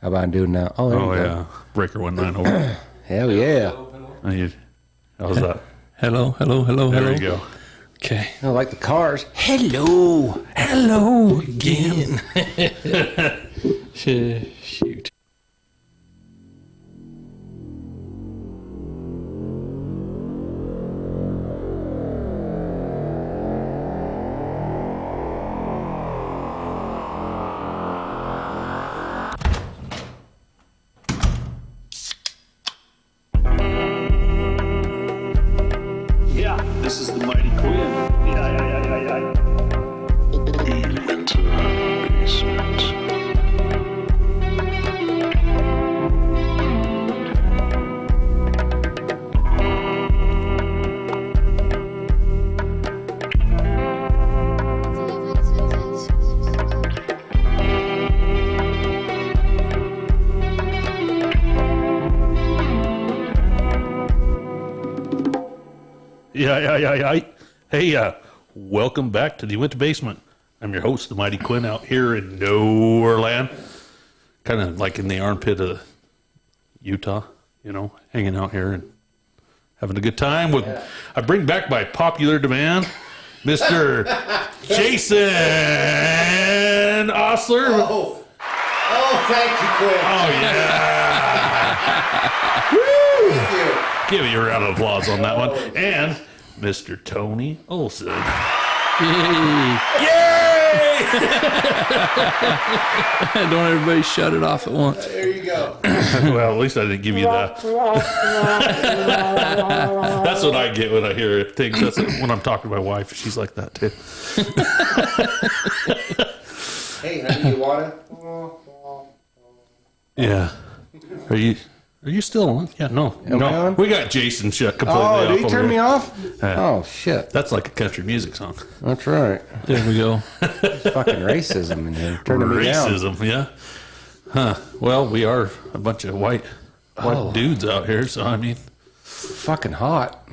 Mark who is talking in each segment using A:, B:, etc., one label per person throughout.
A: How about I doing now? Oh, there you go.
B: Breaker 19 over.
A: Hell yeah.
B: How's that?
C: Hello.
B: There you go.
C: Okay.
A: I like the cars. Hello
C: Again. Shoot.
D: This is the mighty Quinn. Yeah.
E: Uintah basement.
B: Yeah. Hey, welcome back to the Uintah Basement. I'm your host, the Mighty Quinn, out here in Nowhereland. Kind of like in the armpit of Utah, hanging out here and having a good time. I bring back by popular demand, Mr. Jaycen Ostler.
A: Oh, thank you, Quinn.
B: Oh, yeah.
A: Woo! Thank you.
B: Give me a round of applause on that one. And Mr. Tony Olsen.
C: Yay! Don't everybody shut it off at once.
A: There you go.
B: Well, at least I didn't give you that. That's what I get when I hear things. That's when I'm talking to my wife. She's like that too.
A: Hey, honey, you want it?
B: Yeah. Are you still on? Yeah, no.
A: Am I on?
B: We got Jaycen shut completely off.
A: Oh, did he
B: over
A: turn me
B: here.
A: off?
B: Yeah.
A: Oh, shit.
B: That's like a country music song.
A: That's right.
C: There we go.
A: Fucking racism in here. Turning me down.
B: Racism, yeah. Huh. Well, we are a bunch of white dudes out here, so I mean.
A: Fucking hot.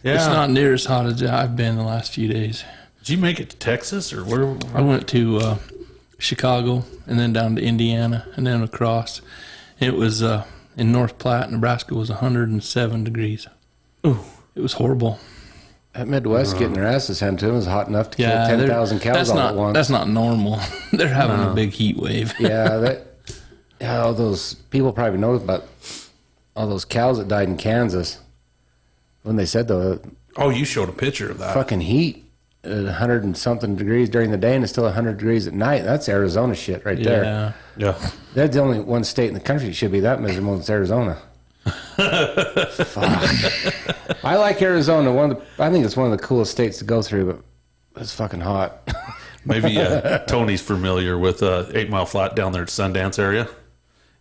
B: Yeah.
C: It's not near as hot as I've been the last few days.
B: Did you make it to Texas or where?
C: I went to Chicago and then down to Indiana and then across. It was in North Platte, Nebraska, was 107 degrees.
B: Ooh.
C: It was horrible.
A: That Midwest getting their asses handed to them is hot enough to kill 10,000 cows all at once.
C: That's not normal. They're having a big heat wave.
A: Yeah, all those people probably know about all those cows that died in Kansas. When they said the
B: Oh, you showed a picture of that.
A: fucking heat, 100 and something degrees during the day and it's still 100 degrees at night. That's Arizona shit right there.
C: Yeah.
B: Yeah.
A: That's the only one state in the country that should be that miserable. It's Arizona. Fuck. I like Arizona. I think it's one of the coolest states to go through, but it's fucking hot.
B: Maybe Tony's familiar with 8 Mile Flat down there at Sundance area.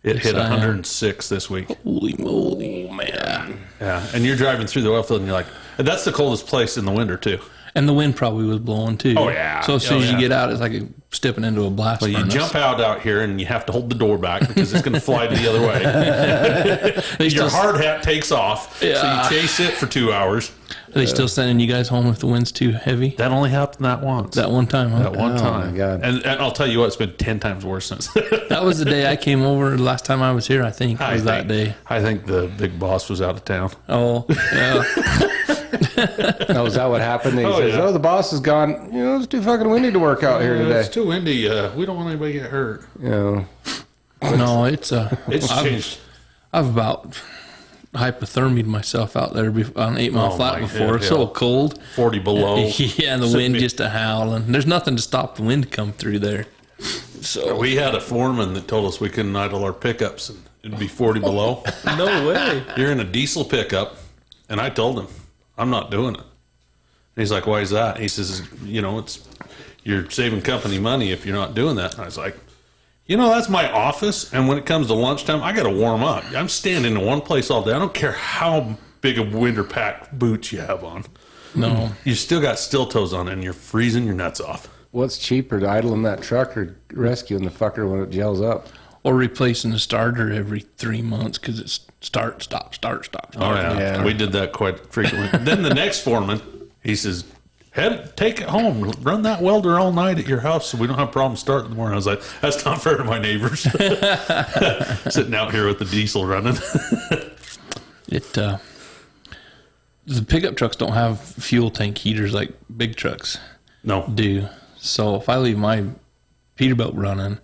B: It
C: Yes,
B: hit
C: I am.
B: 106 this week.
C: Holy moly, man.
B: Yeah. And you're driving through the oil field and you're like, and that's the coldest place in the winter too.
C: And the wind probably was blowing too.
B: Oh, yeah.
C: So as soon as
B: Oh,
C: you
B: yeah.
C: get out, it's like stepping into a blast
B: Well, you
C: furnace.
B: jump out here and you have to hold the door back because it's going to fly the other way. Your hard hat takes off.
C: Yeah.
B: So you chase it for 2 hours.
C: Are they still sending you guys home if the wind's too heavy?
B: That only happened that once.
C: That one time, huh?
B: That one
A: Oh,
B: time.
A: my God.
B: And I'll tell you what, it's been 10 times worse since.
C: That was the day I came over. The last time I was here, I think, was that day.
B: I think the big boss was out of town.
C: Oh, yeah.
A: Oh, is that what happened? He
B: Oh,
A: says,
B: yeah.
A: "Oh, the boss is gone. It's too fucking windy to work out here today."
B: It's too windy. We don't want anybody to get hurt.
A: You know,
C: No, it's
B: It's changed.
C: I've about hypothermied myself out there on 8 Mile
B: Oh,
C: Flat
B: my
C: before.
B: God,
C: It's so
B: yeah.
C: cold.
B: 40 below.
C: Yeah, and the wind just a howling. There's nothing to stop the wind to come through there. So
B: We had a foreman that told us we couldn't idle our pickups and it'd be 40 below.
C: no way.
B: You're in a diesel pickup, and I told him, I'm not doing it. And he's like, why is that? He says, you're saving company money if you're not doing that. And I was like, that's my office, and when it comes to lunchtime, I got to warm up. I'm standing in one place all day. I don't care how big of winter pack boots you have on.
C: No.
B: You still got steel toes on, and you're freezing your nuts off.
A: what's cheaper, to idling that truck or rescuing the fucker when it gels up?
C: Or replacing the starter every 3 months because it's start, stop, start, stop,
B: Oh,
C: start.
B: yeah.
A: Yeah.
B: We did that quite frequently. Then the next foreman, he says, take it home. Run that welder all night at your house so we don't have problems starting in the morning. I was like, that's not fair to my neighbors. Sitting out here with the diesel running.
C: The pickup trucks don't have fuel tank heaters like big trucks
B: No.
C: do. So if I leave my Peterbilt running,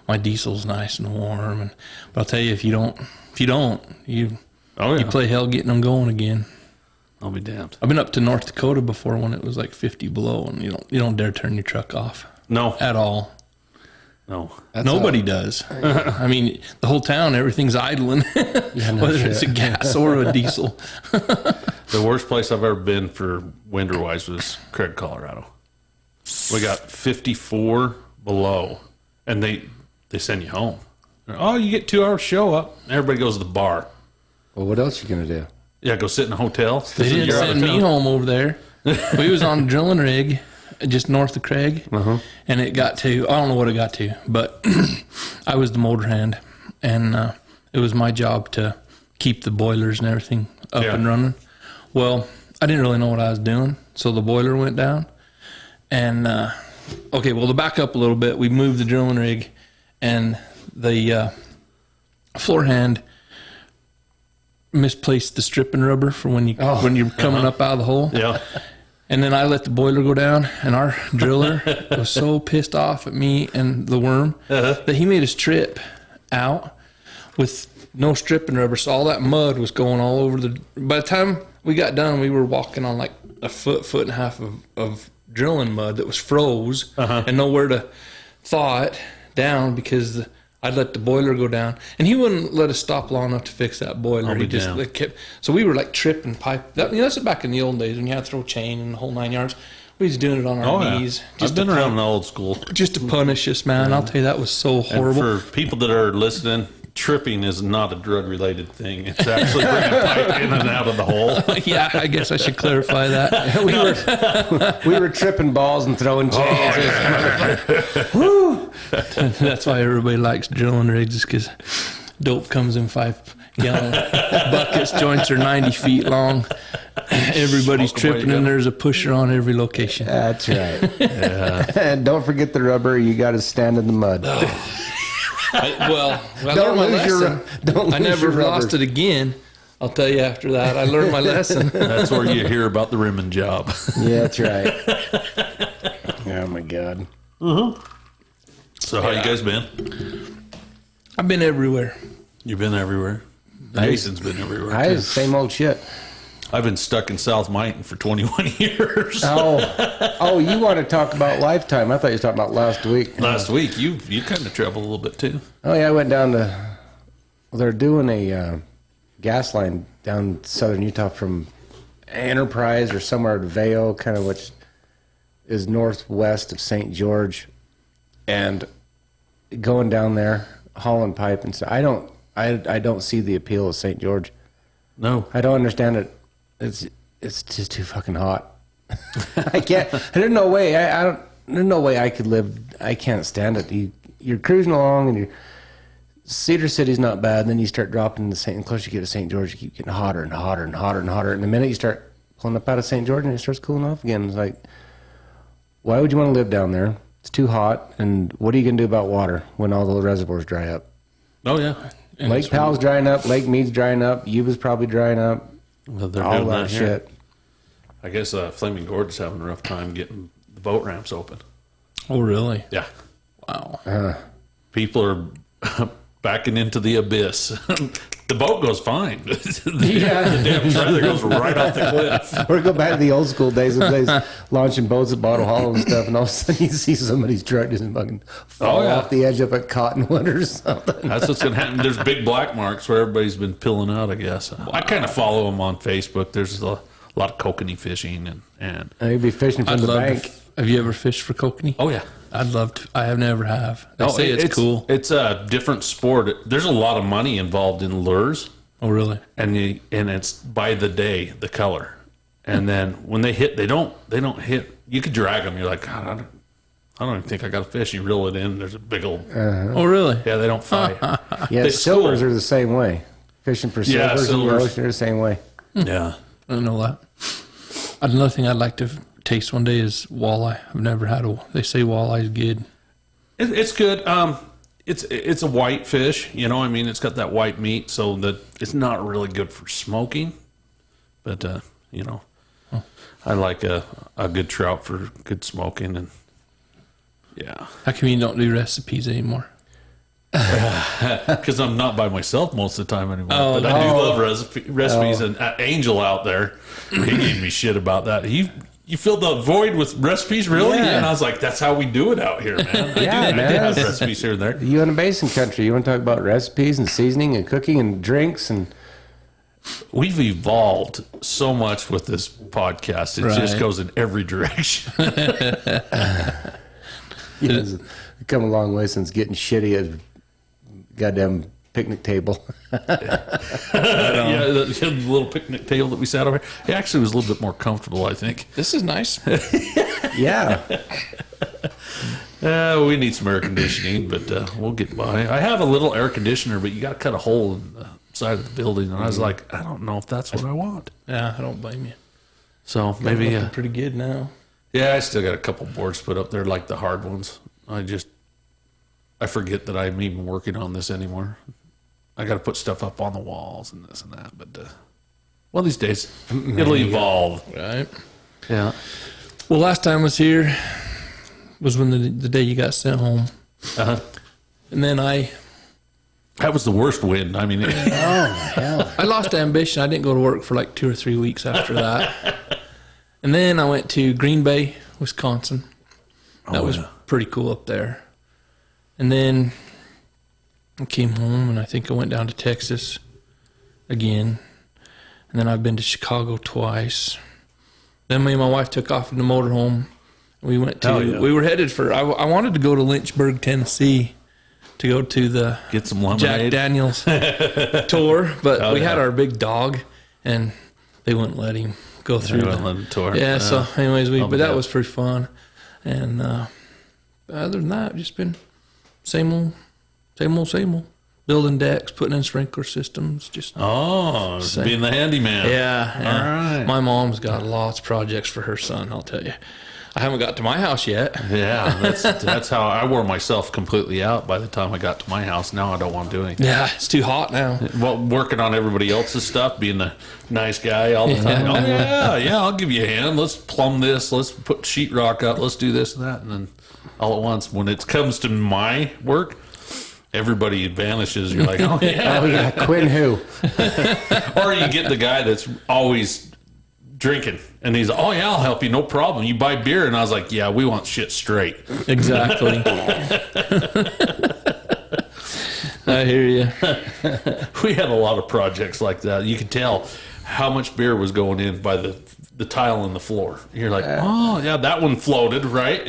C: my diesel's nice and warm. But I'll tell you, if you don't, you play hell getting them going again.
B: I'll be damned.
C: I've been up to North Dakota before when it was like 50 below, and you don't dare turn your truck off
B: No.
C: at all.
B: No.
C: Nobody does. I mean, the whole town, everything's idling, whether it's a gas or a diesel.
B: The worst place I've ever been for winter-wise was Craig, Colorado. We got 54 below, and they send you home. Oh, you get 2 hours show up. Everybody goes to the bar.
A: Well, what else you gonna do?
B: Yeah, go sit in a hotel.
C: They didn't send me home over there. We was on a drilling rig just north of Craig, and it got to, I don't know what it got to, but I was the motor hand, and it was my job to keep the boilers and everything up and running. Well, I didn't really know what I was doing, so the boiler went down, and to back up a little bit, we moved the drilling rig, and the floor hand misplaced the stripping rubber for when you're coming up out of the hole.
B: Yeah.
C: And then I let the boiler go down, and our driller was so pissed off at me and the worm that he made us trip out with no stripping rubber. So all that mud was going all over by the time we got done, we were walking on like a foot and a half of drilling mud that was froze and nowhere to thaw it down because I'd let the boiler go down, and he wouldn't let us stop long enough to fix that boiler. He just kept. So we were like tripping pipe. That's back in the old days when you had to throw chain and the whole 9 yards. We was doing it on our knees.
B: I've been around the old school.
C: Just to punish us, man. I'll tell you, that was so horrible.
B: And for people that are listening, tripping is not a drug-related thing. It's actually bringing a pipe in and out of the hole.
C: Yeah, I guess I should clarify that.
A: We were tripping balls and throwing chains. Woo!
C: That's why everybody likes drilling rigs, is because dope comes in 5-gallon buckets. Joints are 90 feet long. Everybody's tripping, and there's a pusher on every location.
A: That's right. And don't forget the rubber. You got to stand in the mud.
C: I learned my lesson. I never lost it again. I'll tell you after that. I learned my lesson.
B: That's where you hear about the rimming job.
A: Yeah, that's right. Oh, my God.
B: So how you guys been?
C: I've been everywhere.
B: You've been everywhere. Jason's been everywhere.
A: Same old shit.
B: I've been stuck in South Mighton for 21 years.
A: Oh, you want to talk about lifetime? I thought you were talking about last week.
B: Last week, you kind of traveled a little bit too.
A: Oh yeah, I went down to. Well, they're doing a gas line down southern Utah from Enterprise or somewhere to Vail, kind of which is northwest of St. George, and going down there hauling pipe and stuff. I don't see the appeal of St. George.
B: No,
A: I don't understand it. It's just too fucking hot. I can't. There's no way. I don't. There's no way I could live. I can't stand it. You're cruising along, and Cedar City's not bad. Then you start dropping the St. Closer you get to St. George, you keep getting hotter and hotter and hotter and hotter. And the minute you start pulling up out of St. George, and it starts cooling off again, it's like, why would you want to live down there? It's too hot. And what are you gonna do about water when all the reservoirs dry up?
B: Oh yeah,
C: And
A: Lake Powell's drying up. Lake Mead's drying up. Yuba's probably drying up.
B: well, they're
A: All
B: doing
A: that
B: here.
A: shit.
B: I guess Flaming Gorge is having a rough time getting the boat ramps open.
C: Oh, really?
B: Yeah,
C: Wow.
B: people are backing into the abyss. The boat goes fine. The damn trailer goes right off the cliff.
A: Or go back to the old school days of days launching boats at Bottle Hollow and stuff, and all of a sudden you see somebody's truck just fucking fall off the edge up at Cottonwood or something.
B: That's what's going to happen. There's big black marks where everybody's been pilling out, I guess. I kind of follow them on Facebook. There's a lot of kokanee fishing and
A: You'd be fishing from the bank.
C: Have you ever fished for kokanee?
B: oh yeah.
C: I'd love to. I have never have. They say it's cool.
B: It's a different sport. There's a lot of money involved in lures,
C: Oh, really?
B: and it's by the day, the color, and then when they hit, they don't hit. You could drag them. You're like, God, I don't even think I got a fish. You reel it in. There's a big old.
C: Oh, really?
B: Yeah, they don't fight.
A: Yeah,
B: They
A: silvers
B: school.
A: are the same way. Fishing for
B: Yeah,
A: silvers in the
B: silvers.
A: ocean are the same way.
B: Yeah.
C: I don't know that. Another thing I'd like to taste one day is walleye. I've never had they say walleye is good.
B: It's good. It's a white fish, you know. I mean, it's got that white meat, so that it's not really good for smoking. But you know, I like a good trout for good smoking, and yeah.
C: How come you don't do recipes anymore?
B: Because I'm not by myself most of the time anymore. But I do love recipes, and Angel out there, he gave me shit about that. You filled the void with recipes, really?
A: Yeah.
B: And I was like, that's how we do it out here, man. I do have recipes here and there.
A: You in a basin country, you want to talk about recipes and seasoning and cooking and drinks and...
B: We've evolved so much with this podcast. It just goes in every direction.
A: We've come a long way since getting shitty at goddamn picnic table.
B: Yeah, the little picnic table that we sat over. It actually was a little bit more comfortable, I think.
C: This is nice.
A: Yeah.
B: We need some air conditioning, but we'll get by. I have a little air conditioner, but you got to cut a hole in the side of the building, and I was like, I don't know if that's what I want.
C: Yeah, I don't blame you.
B: So maybe
C: Looking pretty good now.
B: yeah, I still got a couple boards put up there, like the hard ones. I forget that I'm even working on this anymore. I got to put stuff up on the walls and this and that, but one of these days it'll evolve.
C: Right.
B: Yeah.
C: Well, last time I was here was when the day you got sent home, and then
B: That was the worst wind. I mean,
C: I lost ambition. I didn't go to work for like 2 or 3 weeks after that. And then I went to Green Bay, Wisconsin. That was pretty cool up there. And then I came home, and I think I went down to Texas again. And then I've been to Chicago twice. Then me and my wife took off in the motorhome. We went to, we were headed for, I wanted to go to Lynchburg, Tennessee, to go to the
B: get some
C: Jack
B: lemonade.
C: Daniels tour, but we had our big dog, and they wouldn't let him go through
B: the tour.
C: Yeah, so anyways, but that was pretty fun. And other than that, just been same old. Building decks, putting in sprinkler systems, just
B: being the handyman.
C: yeah.
B: All right.
C: My mom's got lots of projects for her son, I'll tell you. I haven't got to my house yet.
B: Yeah, that's how I wore myself completely out by the time I got to my house. Now I don't want to do anything.
C: Yeah, it's too hot now.
B: Well, working on everybody else's stuff, being the nice guy all the time. Oh, yeah, I'll give you a hand. Let's plumb this. Let's put sheetrock up. Let's do this and that. And then all at once, when it comes to my work, everybody vanishes. You're like, oh, yeah.
A: Oh, yeah. Quinn who?
B: Or you get the guy that's always drinking, and he's, oh, yeah, I'll help you. No problem. You buy beer. And I was like, yeah, we want shit straight.
C: Exactly. I hear you.
B: We had a lot of projects like that. You could tell how much beer was going in by the tile in the floor. You're like, oh, yeah, that one floated, right?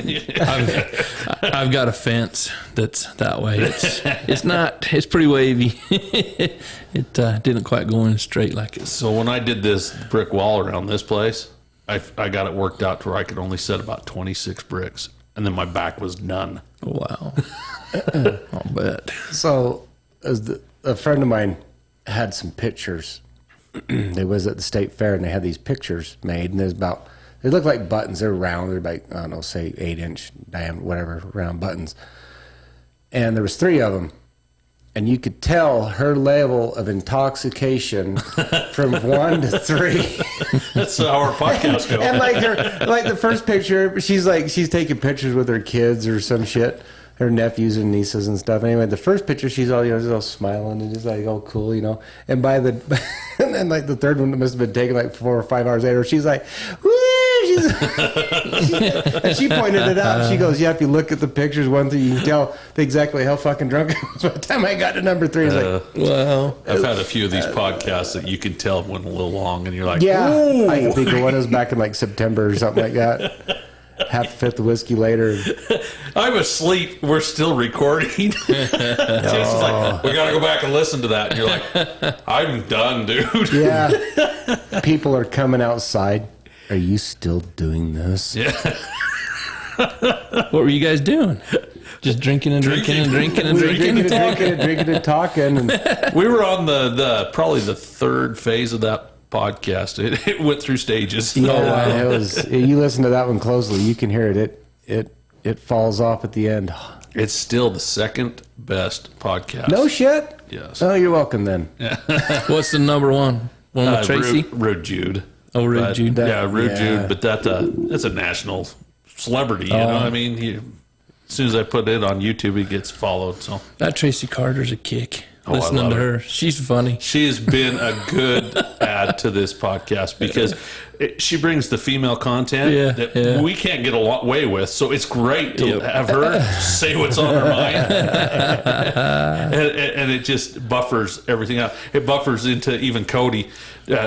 C: I've got a fence that's that way. It's pretty wavy. It didn't quite go in straight like it.
B: So when I did this brick wall around this place, I got it worked out to where I could only set about 26 bricks. And then my back was none.
C: Wow. I'll bet.
A: So, a friend of mine had some pictures. They was at the state fair, and they had these pictures made, and they look like buttons. They're round. They're like, I don't know, say 8-inch diameter, whatever, round buttons. And there was 3 of them. And you could tell her level of intoxication from 1 to 3.
B: That's how our podcast goes.
A: And like the first picture, she's taking pictures with her kids or some shit, her nephews and nieces and stuff. Anyway, the first picture, she's all, just all smiling and just like all cool, And by and then like the third one that must have been taken like 4 or 5 hours later, she's like, woo! And she pointed it out. She goes, yeah, if you look at the pictures, one thing you can tell exactly how fucking drunk I was. By the time I got to number 3, it's like,
C: Wow.
B: I've had a few of these podcasts that you can tell went a little long, and you're like,
A: yeah.
B: ooh.
A: I think one was back in like September or something like that. Half a fifth of whiskey later.
B: I'm asleep. We're still recording. Jason's like, we got to go back and listen to that. And you're like, I'm done, dude.
A: Yeah. People are coming outside. Are you still doing this?
B: Yeah.
C: What were you guys doing? Just drinking and drinking and drinking and
A: We were
C: drinking and talking.
A: drinking and talking. And
B: We were on the probably the 3rd phase of that podcast. It went through stages.
A: Yeah, it was. You listen to that one closely, you can hear it. It falls off at the end.
B: It's still the second best podcast.
A: No shit.
B: Yes.
A: Oh, you're welcome then.
C: What's the number one? One with Tracy?
B: Rude Jude.
C: Oh, Rude
B: But-
C: Jude.
B: Yeah, Rude
A: Yeah.
B: Jude. But that's a national celebrity. You know what I mean? As soon as I put it on YouTube, he gets followed. So
C: That Tracy Carter's a kick.
B: I
C: Listening
B: love
C: to
B: her.
C: her. She's funny.
B: she has been a good add to this podcast because she brings the female content
C: Yeah,
B: that
C: yeah.
B: we can't get away with. So it's great to
C: Yep.
B: have her say what's on her mind, and it just buffers everything out. It buffers into even Cody,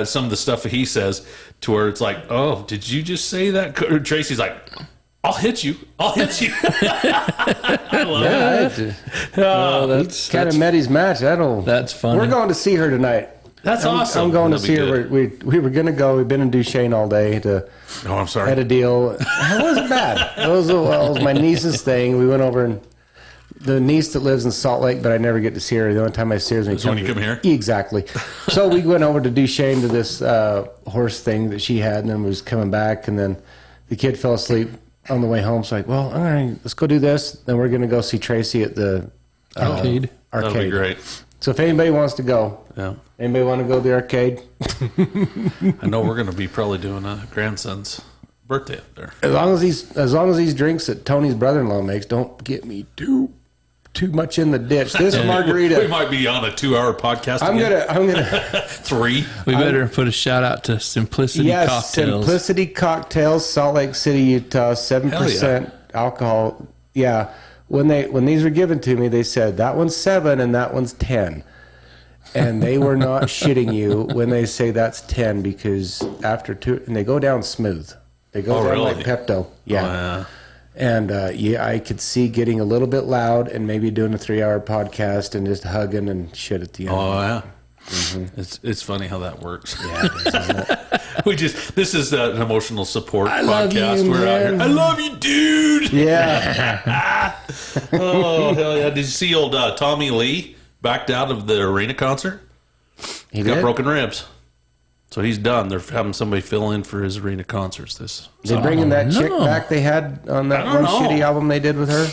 B: some of the stuff that he says to where it's like, oh, did you just say that? Tracy's like, I'll hit you. I'll hit you. I love it.
C: Oh, that's
A: Kind of met his match.
C: that's funny.
A: We're going to see her tonight.
B: That's awesome.
A: I'm going to
B: That'd
A: see
B: be
A: her.
B: good.
A: We were going to go. We've been in Duchesne all day to
B: Oh, I'm sorry.
A: had a deal. It wasn't bad. It was my niece's thing. We went over and the niece that lives in Salt Lake, but I never get to see her. The only time I see her is
B: when you come here?
A: Exactly. So we went over to Duchesne to this horse thing that she had, and then was coming back, and then the kid fell asleep on the way home. So like, well, all right, let's go do this. Then we're going to go see Tracy at the
C: Arcade.
B: That'll be great.
A: So if anybody wants to go,
B: Yeah.
A: anybody want to go to the arcade?
B: I know we're going to be probably doing a grandson's birthday up there.
A: As long as these drinks that Tony's brother-in-law makes don't get me too much in the ditch. This
B: We
A: margarita,
B: might be on a 2-hour podcast.
A: I'm
B: again.
A: gonna
B: 3.
C: We better put a shout out to Simplicity
A: yes,
C: Cocktails.
A: Simplicity Cocktails, Salt Lake City, Utah, 7% alcohol. Yeah, when these were given to me, they said that one's 7 and that one's 10. And they were not shitting you when they say that's 10 because after 2, and they go down smooth. They go down
B: really?
A: like Pepto. Yeah.
B: Yeah.
A: And I could see getting a little bit loud and maybe doing a 3-hour podcast and just hugging and shit at the end.
B: Oh yeah. It's funny how that works.
A: Yeah, it is, isn't it?
B: This is an emotional support
A: love
B: podcast.
A: you,
B: We're out here.
A: man.
B: I love you, dude.
A: Yeah.
B: Oh hell yeah! Did you see old Tommy Lee backed out of the arena concert?
A: He
B: Got
A: did?
B: broken ribs, so he's done. They're having somebody fill in for his arena concerts.
A: They bringing that chick
C: no.
A: back they had on that
B: I
A: one
B: don't know.
A: shitty album they did with her?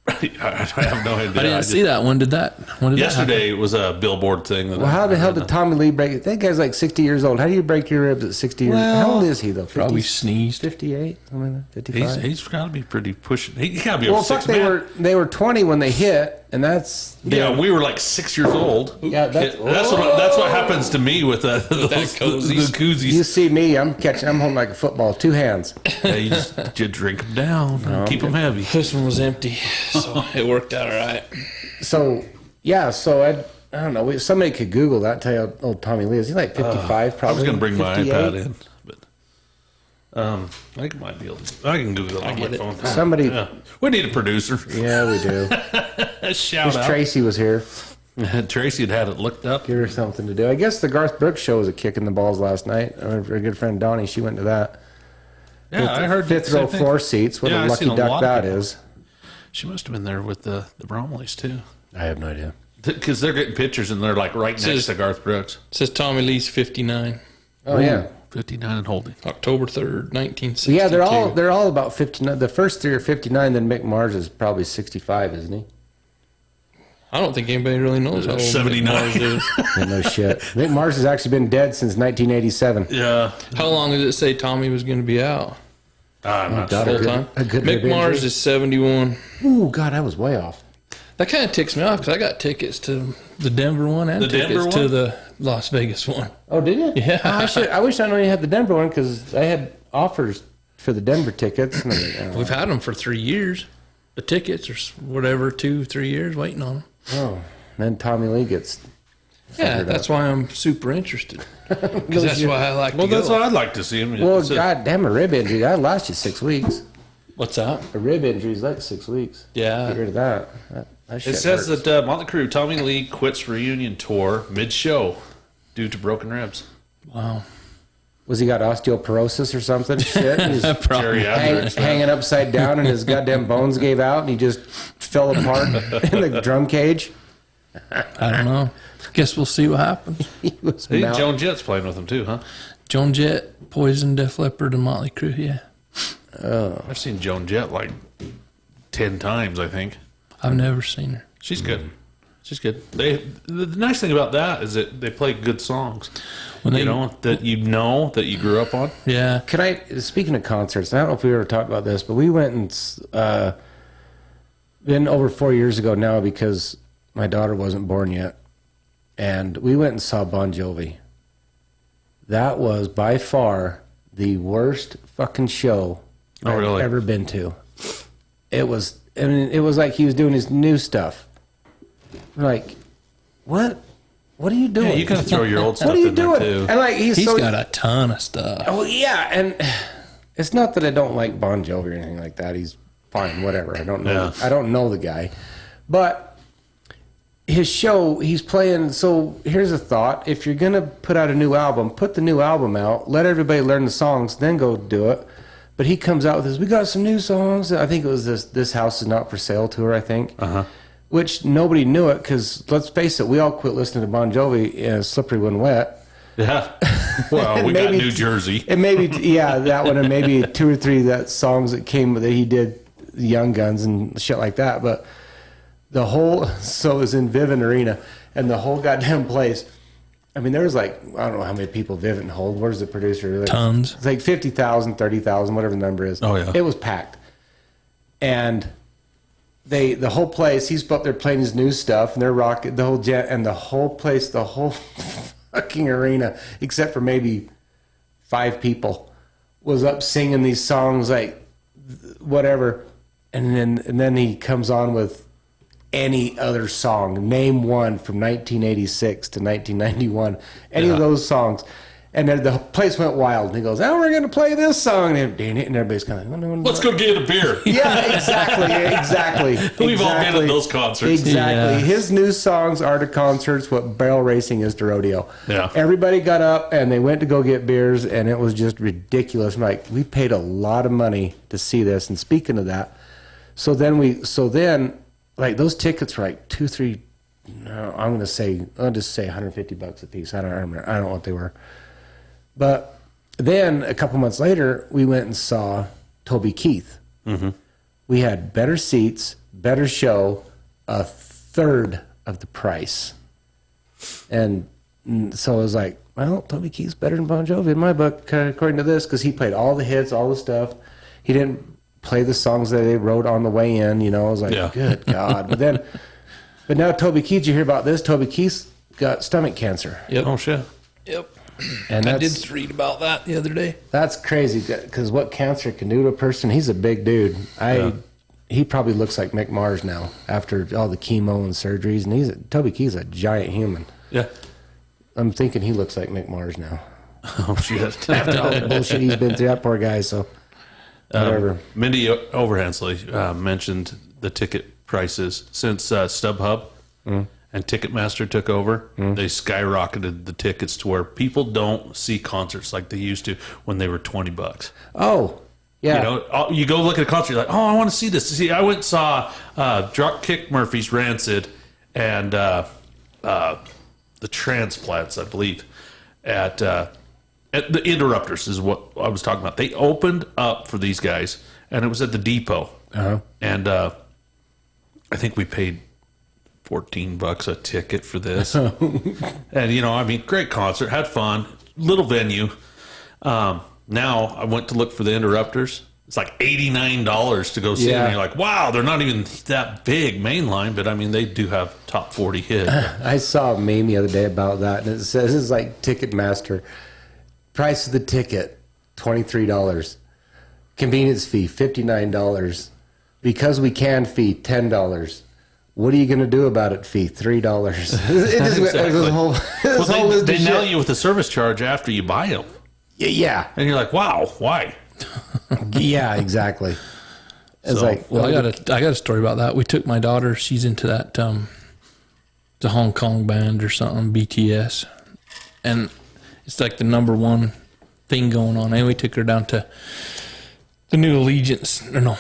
B: I have no idea.
C: I didn't see that. When did that happen?
B: Yesterday it was a billboard thing. That
A: Well, how the hell did Tommy Lee break it? That guy's like 60 years old. How do you break your ribs at 60 years old? How old is he, though? 50,
C: Probably sneezed.
A: 58? Something like that? 55?
B: He's got to be pretty pushing. He got to be
A: Well,
B: over
A: fuck,
B: 6, man.
A: they were 20 when they hit, and that's...
B: Yeah, we were like 6 years old.
A: Yeah,
B: that's what happens to me with those
C: koozies.
B: the koozies.
A: You see me, I'm holding like a football, 2 hands.
B: Yeah, you drink them down, and keep them heavy.
C: This one was empty, so it worked out all right.
A: So, yeah, so I don't know. Somebody could Google that, tell you how old Tommy Lee is. He's like 55, probably.
B: I was going to bring my
A: 58.
B: iPad in, but I think it might be able to. I can Google it on my
C: get it.
B: phone.
A: Somebody...
B: Yeah. We need a producer.
A: Yeah, we do.
B: Shout
A: Wish
B: out.
A: Tracy was here.
B: Tracy had it looked up.
A: Give her something to do. I guess the Garth Brooks show was a kick in the balls last night. Our good friend Donnie, she went to that.
B: Yeah, I heard
A: Fifth
B: the same
A: row
B: thing.
A: floor seats. What
B: Yeah,
A: a
B: I
A: lucky
B: seen a lot
A: duck
B: of
A: that
B: people.
A: is.
B: She must have been there with the Bromleys too,
A: I have no idea.
B: because they're getting pictures and they're like right next
C: Says-
B: to Garth Brooks.
C: It says Tommy Lee's 59,
A: Oh yeah,
B: 59 and holding.
C: October 3rd, 1962.
A: yeah. They're all about 59. The first 3 are 59. Then Mick Mars is probably 65, isn't he?
C: I don't think anybody really knows how old
B: 79.
C: Mick Mars is.
A: Yeah, no shit. Mick Mars has actually been dead since 1987.
B: Yeah,
C: How long did it say Tommy was going to be out?
B: I'm not
A: God,
B: sure.
C: Full time?
A: a good
C: Mick
A: rib
C: Mars
A: injury.
C: is 71.
A: Ooh, God, I was way off.
C: That kind of ticks me off because I got tickets to the Denver one and
B: The
C: tickets
B: Denver
C: to
B: one?
C: the Las Vegas one.
A: Oh, did you?
C: Yeah.
A: Oh, I wish I knew you had the Denver one because I had offers for the Denver tickets. And I was like,
C: We've had them for 3 years. The tickets or whatever, 2-3 years waiting on them.
A: oh, then Tommy Lee gets.
C: Yeah, that's why I'm super interested. Because that's why I like
B: Well,
C: to
B: that's
C: go.
B: what I'd like to see him.
A: Well,
B: It's a-
A: God damn, a rib injury. That'll last you 6 weeks.
C: What's that?
A: A rib injury is like 6 weeks.
C: Yeah.
A: Get rid of that. That shit
B: It says
A: hurts.
B: that Motley Crue Tommy Lee quits reunion tour mid-show due to broken ribs.
C: Wow.
A: Was he got osteoporosis or something? Shit. He's
B: Geriatrics.
A: hanging upside down and his goddamn bones gave out and he just fell apart in the drum cage.
C: I don't know. Guess we'll see what happens.
A: He was
B: Hey,
A: mount-
B: Joan Jett's playing with him too, huh?
C: Joan Jett, Poison, Def Leppard, and Motley Crue. Yeah,
B: I've seen Joan Jett like 10 times, I think.
C: I've never seen her.
B: She's good. She's good. The nice thing about that is that they play good songs.
C: When they,
B: that you grew up on.
C: yeah,
A: Can I, speaking of concerts, I don't know if we ever talked about this, but we went and, been over 4 years ago now because my daughter wasn't born yet. And we went and saw Bon Jovi. That was by far the worst fucking show I've
B: really?
A: ever been to. It was, I mean, it was like he was doing his new stuff. We're like, what? What are you doing?
B: Yeah, you can throw your old stuff
A: What are you
B: in there
A: doing?
B: too.
A: And like
C: he's got a ton of stuff.
A: Oh yeah, and it's not that I don't like Bon Jovi or anything like that. He's fine, whatever. I don't know.
B: Yeah.
A: I don't know the guy, but his show, he's playing. So here's a thought: if you're gonna put out a new album, put the new album out. Let everybody learn the songs, then go do it. But he comes out with this. We got some new songs. I think it was this House Is Not for Sale tour. I think. Which nobody knew it because let's face it, we all quit listening to Bon Jovi. Slippery When Wet.
B: Yeah. Well, we got
A: Maybe-
B: New Jersey.
A: And maybe, yeah, that one, and maybe 2 or 3 that songs that came that he did, Young Guns and shit like that. But the whole, so it was in Vivint Arena, and the whole goddamn place. I mean, there was like, I don't know how many people Vivint hold. Where's the producer? Like,
C: Tons.
A: It's like 50,000, 30,000, whatever the number is.
B: Oh, yeah.
A: It was packed. And the whole place, he's up there playing his new stuff, and they're rocking the whole jet, and the whole place, the whole fucking arena, except for maybe 5 people, was up singing these songs like whatever, and then he comes on with any other song. Name one from 1986 to 1991. Any of those songs. And then the place went wild. And he goes, "Oh, we're going to play this song." And everybody's kind of like, "Oh, no,
B: Let's go get a beer.
A: Yeah, exactly.
B: We've all been at those concerts.
A: Exactly.
C: Yeah.
A: His new songs are to concerts what barrel racing is to rodeo.
B: Yeah.
A: Everybody got up and they went to go get beers, and it was just ridiculous. I'm like, we paid a lot of money to see this. And speaking of that, so then like those tickets were like I'll just say $150 a piece. I don't remember. I don't know what they were. But then a couple months later, we went and saw Toby Keith. Mm-hmm. We had better seats, better show, a third of the price. And so I was like, well, Toby Keith's better than Bon Jovi in my book, according to this, because he played all the hits, all the stuff. He didn't play the songs that they wrote on the way in. You know, I was like, Good God. But now Toby Keith, you hear about this? Toby Keith's got stomach cancer.
C: Yep.
B: Oh, shit.
C: Yep.
A: And
C: I did read about that the other day.
A: That's crazy because what cancer can do to a person. He's a big dude. He probably looks like Mick Mars now after all the chemo and surgeries. And Toby Keith's a giant human.
B: Yeah.
A: I'm thinking he looks like Mick Mars now
B: Oh, shit.
A: after all the bullshit he's been through. That poor guy. So whatever.
B: Mindy Overhansley mentioned the ticket prices since StubHub and Ticketmaster took over. They skyrocketed the tickets to where people don't see concerts like they used to when they were $20.
A: Oh, yeah.
B: You know, you go look at a concert, you're like, oh, I want to see this. See, I went and saw Dropkick Murphys, Rancid, and the Transplants, I believe, at the Interrupters is what I was talking about. They opened up for these guys, and it was at the Depot.
A: Uh-huh.
B: And I think we paid $14 a ticket for this. And, you know, I mean, great concert, had fun, little venue. Now I went to look for the Interrupters. It's like $89 to go see them. And you're like, wow, they're not even that big mainline, but I mean, they do have top 40 hits.
A: I saw a meme the other day about that, and it says it's like Ticketmaster. Price of the ticket, $23. Convenience fee, $59. Because we can fee, $10. What are you going to do about it? Fee $3. It just
B: Well, they nail you with a service charge after you buy them.
A: Yeah,
B: And you're like, wow, why?
A: yeah, exactly. It's
B: So,
A: like,
C: Well, I got a story about that. We took my daughter. She's into that the Hong Kong band or something, BTS, and it's like the #1 thing going on. And we took her down to the new Allegiance. Or no,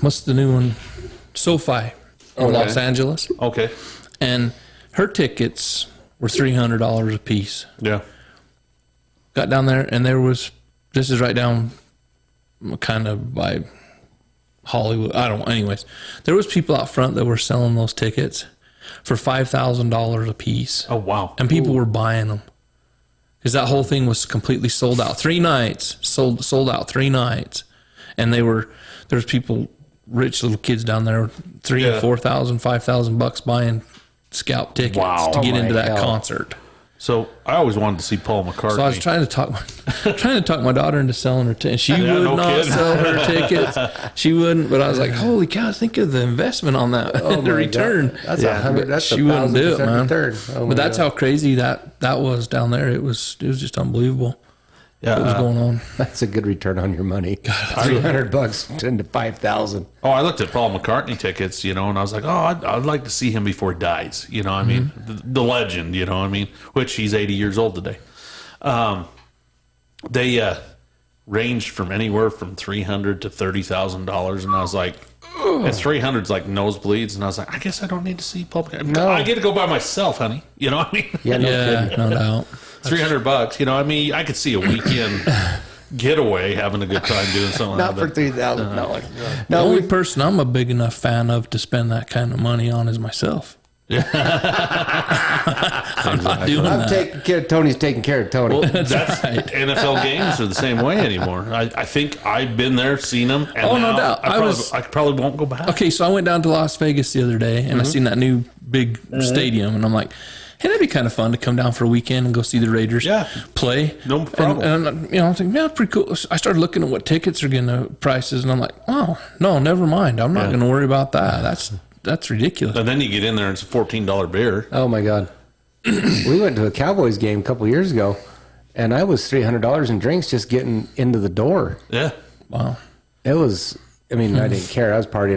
C: what's the new one? SoFi in Los Angeles.
B: Okay.
C: And Her tickets were $300 a piece.
B: Yeah.
C: Got down there, and this is right down kind of by Hollywood. Anyways, there was people out front that were selling those tickets for $5,000 a piece.
B: Oh, wow.
C: And people were buying them. Because that whole thing was completely sold out. 3 nights, sold out 3 nights. And there's people, rich little kids down there, $3,000 and $4,000, $5,000 buying scalp tickets to get into that concert.
B: So I always wanted to see Paul McCartney.
C: So I was trying to talk my daughter into selling her tickets. She would not sell her tickets. She wouldn't. But I was like, holy cow! Think of the investment on that. The return.
A: God. That's 100. That's
C: she wouldn't do it, man.
A: Return. Oh,
C: but that's how crazy that was down there. It was just unbelievable.
B: Yeah,
C: what was going on?
A: That's a good return on your money. $300 into $5,000.
B: Oh, I looked at Paul McCartney tickets, and I was like, oh, I'd like to see him before he dies. You know what I mean? The legend, you know what I mean? Which he's 80 years old today. They ranged from anywhere from $300 to $30,000, and I was like, and 300's like nosebleeds, and I was like, I guess I don't need to see Paul McCartney.
A: No.
B: I get to go by myself, honey. You know what I mean?
A: Yeah,
C: No doubt.
B: $300. I mean, I could see a weekend getaway, having a good time doing something.
A: Not for
B: like that.
A: $3,000.
C: The only person I'm a big enough fan of to spend that kind of money on is myself. I'm not doing
A: I'm
C: that.
A: taking care of Tony's taking care of Tony.
B: Well, that's right. NFL games are the same way anymore. I think I've been there, seen them. And
C: Oh,
B: now
C: no doubt.
B: I probably won't go back.
C: Okay, so I went down to Las Vegas the other day, and I seen that new big stadium, and I'm like, hey, that'd be kind of fun to come down for a weekend and go see the Raiders play.
B: No problem.
C: And I was like, yeah, pretty cool. I started looking at what tickets are getting the prices, and I'm like, oh, no, never mind. I'm not going to worry about that. That's ridiculous.
B: And then you get in there, and it's a $14 beer.
A: Oh my God. We went to a Cowboys game a couple years ago, and I was $300 in drinks just getting into the door.
B: Yeah.
C: Wow.
A: It was. I mean, I didn't care. I was partying.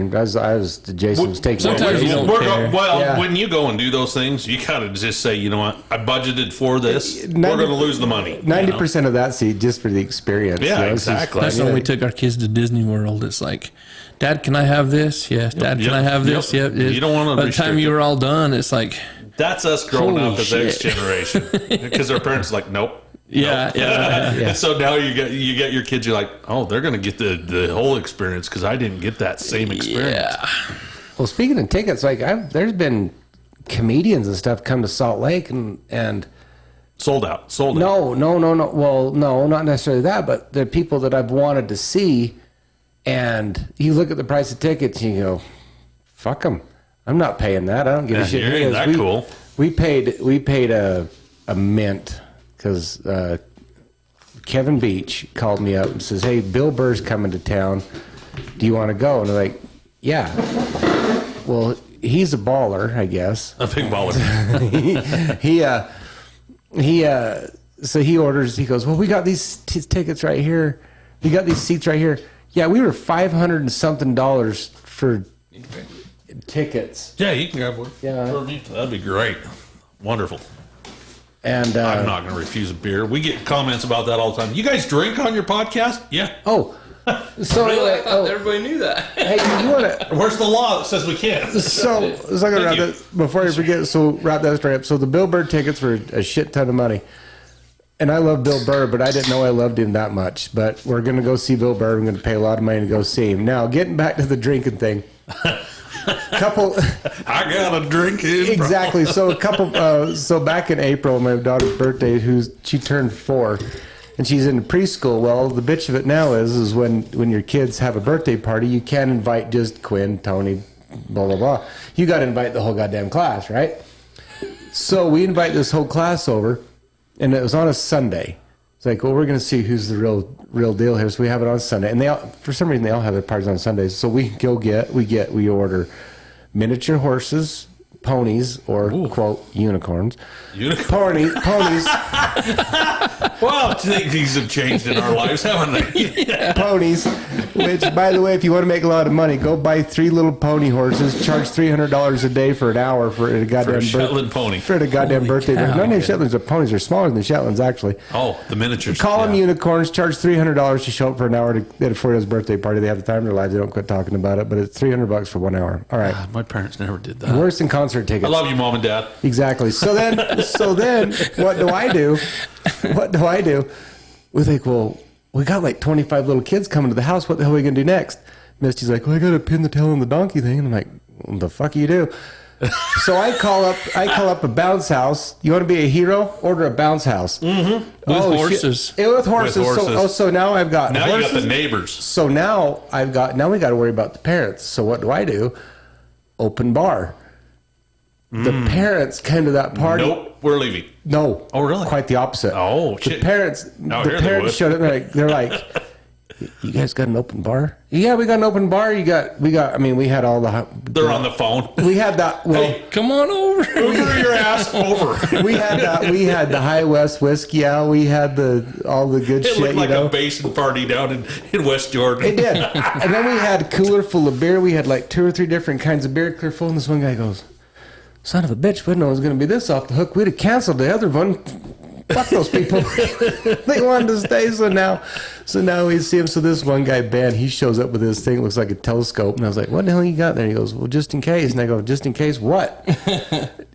A: Jaycen was taking.
C: Sometimes you don't care.
B: When you go and do those things, you gotta just say, you know what, I budgeted for this. We're going to lose the money.
A: 90% of that seat just for the experience.
B: Yeah, exactly.
C: That's when we took our kids to Disney World. It's like, Dad, can I have this? Yes. Dad, can I have this? Yep.
B: You don't want to.
C: By the time you were all done, it's like,
B: that's us growing
C: holy
B: up as
C: shit.
B: X generation, because our parents are like, nope.
C: yeah.
B: And so now you get your kids. You're like, oh, they're going to get the whole experience because I didn't get that same experience.
C: Yeah.
A: Well, speaking of tickets, like there's been comedians and stuff come to Salt Lake and
B: Sold out.
A: No. Well, no, not necessarily that, but they're people that I've wanted to see, and you look at the price of tickets and you go, fuck them. I'm not paying that. I don't give a shit.
B: Ain't that cool?
A: We paid a mint because Kevin Beach called me up and says, hey, Bill Burr's coming to town. Do you want to go? And they're like, yeah. Well, he's a baller, I guess.
B: A big baller.
A: So he orders, he goes, well, we got these tickets right here. We got these seats right here. Yeah, we were $500 and something for tickets.
B: Yeah, you can grab one.
A: Yeah.
B: For me. That'd be great. Wonderful.
A: And
B: I'm not going to refuse a beer. We get comments about that all the time. You guys drink on your podcast? Yeah.
A: Oh. So
C: Really? I thought everybody knew that.
A: hey, you want to...
B: Where's the law that says we can't?
A: So I'm going to wrap that, before I forget, so wrap that story up. So the Bill Burr tickets were a shit ton of money. And I love Bill Burr, but I didn't know I loved him that much. But we're going to go see Bill Burr. I'm going to pay a lot of money to go see him. Now, getting back to the drinking thing.
B: I got a drink in.
A: Exactly. So so back in April, my daughter's birthday, she turned 4, and she's in preschool. Well, the bitch of it now is when your kids have a birthday party, you can't invite just Quinn, Tony, blah blah blah. You got to invite the whole goddamn class, right? So we invite this whole class over, and it was on a Sunday. It's like, well, we're going to see who's the real deal here. So we have it on Sunday, and for some reason they all have their parties on Sundays. So we order miniature horses, ponies, or quote unicorns. Ponies.
B: Well, things have changed in our lives, haven't they?
A: Ponies. Which, by the way, if you want to make a lot of money, go buy 3 little pony horses. Charge $300 a day for an hour for a goddamn
B: Shetland pony.
A: For a goddamn birthday.
C: cow.
A: None of Shetlands are ponies. They're smaller than the Shetlands, actually.
B: Oh, the miniatures.
A: Call them unicorns. Charge $300 to show up for an hour at a 4 birthday party. They have the time of their lives. They don't quit talking about it, but it's $300 for 1 hour. All right.
B: God, my parents never did that.
A: Worse than concert concert tickets.
B: I love you, Mom and Dad.
A: Exactly. So then, what do I do? We think, well, we got like 25 little kids coming to the house. What the hell are we gonna do next? Misty's like, well, I gotta pin the tail on the donkey thing. And I'm like, what the fuck you do? So I call up a bounce house. You want to be a hero? Order a bounce house.
C: With horses.
A: With horses.
B: With horses.
A: So now I've got
B: Now
A: horses.
B: you got the neighbors.
A: So now we got to worry about the parents. So what do? Open bar. The parents came to that party.
B: Nope, we're leaving.
A: No.
B: Oh, really?
A: Quite the opposite.
B: Oh,
A: The
B: shit.
A: parents showed up and they're like, you guys got an open bar? Yeah, we got an open bar. We had all the.
B: They're on the phone.
A: We had that. Well,
B: Hey,
C: Come on over.
B: move your ass over.
A: we had the High West whiskey out. We had all the good
B: It
A: shit.
B: looked like
A: you know,
B: a basin party down in West Jordan.
A: it did. And then we had a cooler full of beer. We had like 2 or 3 different kinds of beer, clear full. And this one guy goes, "Son of a bitch, we didn't know it was going to be this off the hook. We'd have canceled the other one. Fuck those people." They wanted to stay. So now we see him. So this one guy, Ben, he shows up with this thing. It looks like a telescope. And I was like, "What the hell you got there?" He goes, "Well, just in case." And I go, "Just in case what?"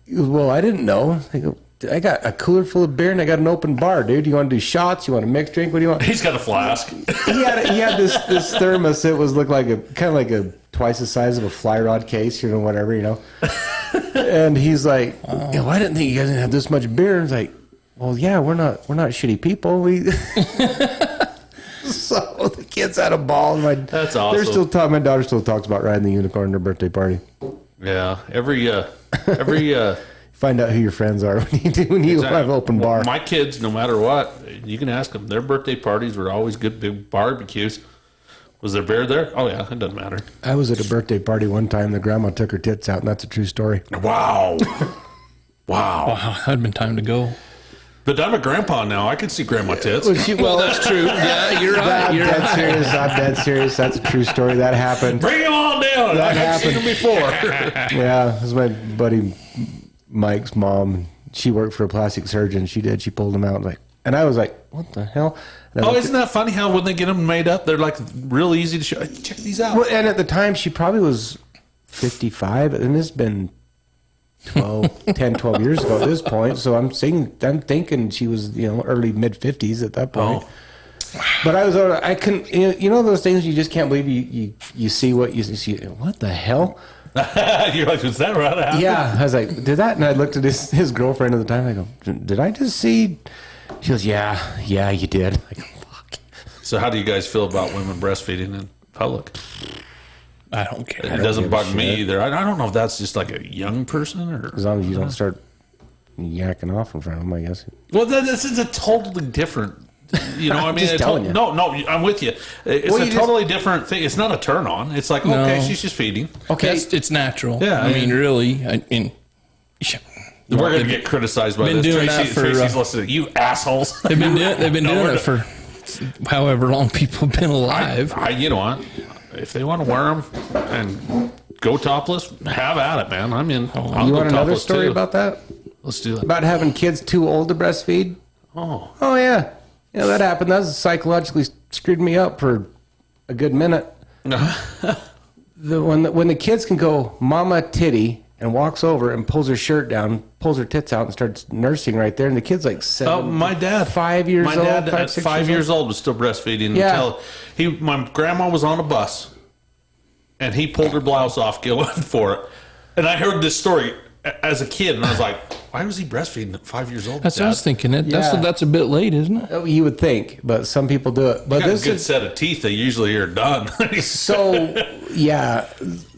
A: He goes, "Well, I didn't know." I go, "I got a cooler full of beer and I got an open bar, dude. You want to do shots? You want a mixed drink? What do you want?"
B: He's got a flask.
A: He had this thermos. It was looked like a twice the size of a fly rod case, whatever. And he's like, "Yeah, well, I didn't think you guys didn't have this much beer." And I was like, "Well, yeah, we're not shitty people. We." So the kids had a ball.
B: That's awesome.
A: They're still talking. My daughter still talks about riding the unicorn at their birthday party.
B: Yeah, every
A: Find out who your friends are when you have open bar.
B: Well, my kids, no matter what, you can ask them. Their birthday parties were always good big barbecues. Was there bear there? Oh yeah, it doesn't matter.
A: I was at a birthday party one time. The grandma took her tits out, and that's a true story.
B: Wow.
C: Wow, that'd been time to go.
B: But I'm a grandpa now. I can see grandma tits.
A: Well,
C: That's true. Yeah, you're right.
A: I'm dead serious. I'm dead serious. That's a true story. That happened.
B: Bring him on down.
A: That
B: I've seen
A: happened.
B: him before.
A: Yeah, this is my buddy Mike's mom. She worked for a plastic surgeon. She pulled him out. And I was like, what the hell? And I
B: Oh,
A: looked
B: isn't that funny how when they get them made up, they're like real easy to show. Hey, check these out.
A: Well, and at the time, she probably was 55, and this has been 10, 12 years ago at this point. So I'm thinking she was, early mid 50s at that point.
B: Oh.
A: But I couldn't, those things you just can't believe you see what you see. What the hell?
B: You're like, is that right?
A: Yeah, I was like, did that? And I looked at his girlfriend at the time. I go, did I just see? She goes, yeah, you did. I go, fuck.
B: So how do you guys feel about women breastfeeding in public?
C: I don't care.
B: It doesn't
A: give a
B: bug me
A: shit.
B: either. I don't know if that's just like a young person or.
A: As long as you don't start yakking off in front of them, I guess.
B: Well, this is a totally different. I mean,
A: Just telling you.
B: No, I'm with you. It's
A: Well,
B: a
A: you
B: totally different thing. It's not a turn on. It's like, okay,
C: No.
B: she's just feeding.
A: Okay.
C: It's natural.
B: Yeah,
C: I mean, really.
B: We're going to get criticized by
C: been
B: this.
C: doing that for,
B: Tracy's listening. You assholes.
C: They've been doing it for however long people have been alive.
B: You know what? If they want to wear them and go topless, have at it, man. I'm in. I'll
A: You
B: go
A: want another
B: topless,
A: story
B: too.
A: about that?
B: Let's do that.
A: About having kids too old to breastfeed?
B: Oh,
A: Oh, yeah. Yeah, that happened. That psychologically screwed me up for a good minute. When the kids can go, mama titty, and walks over and pulls her shirt down, pulls her tits out, and starts nursing right there. And the kid's like 7.
B: my dad,
A: 5 years
B: my
A: old.
B: dad
A: five,
B: at
A: 6
B: 5 years old was still breastfeeding
A: Yeah.
B: until my grandma was on a bus, and he pulled her blouse off going for it. And I heard this story as a kid, and I was like, why was he breastfeeding at 5 years old?
C: That's what I was thinking.
A: Yeah.
C: That's a bit late, isn't it?
A: Oh, you would think, but some people do it. But
B: Got a
A: this
B: good
A: is
B: set of teeth. They usually are done.
A: so. Yeah.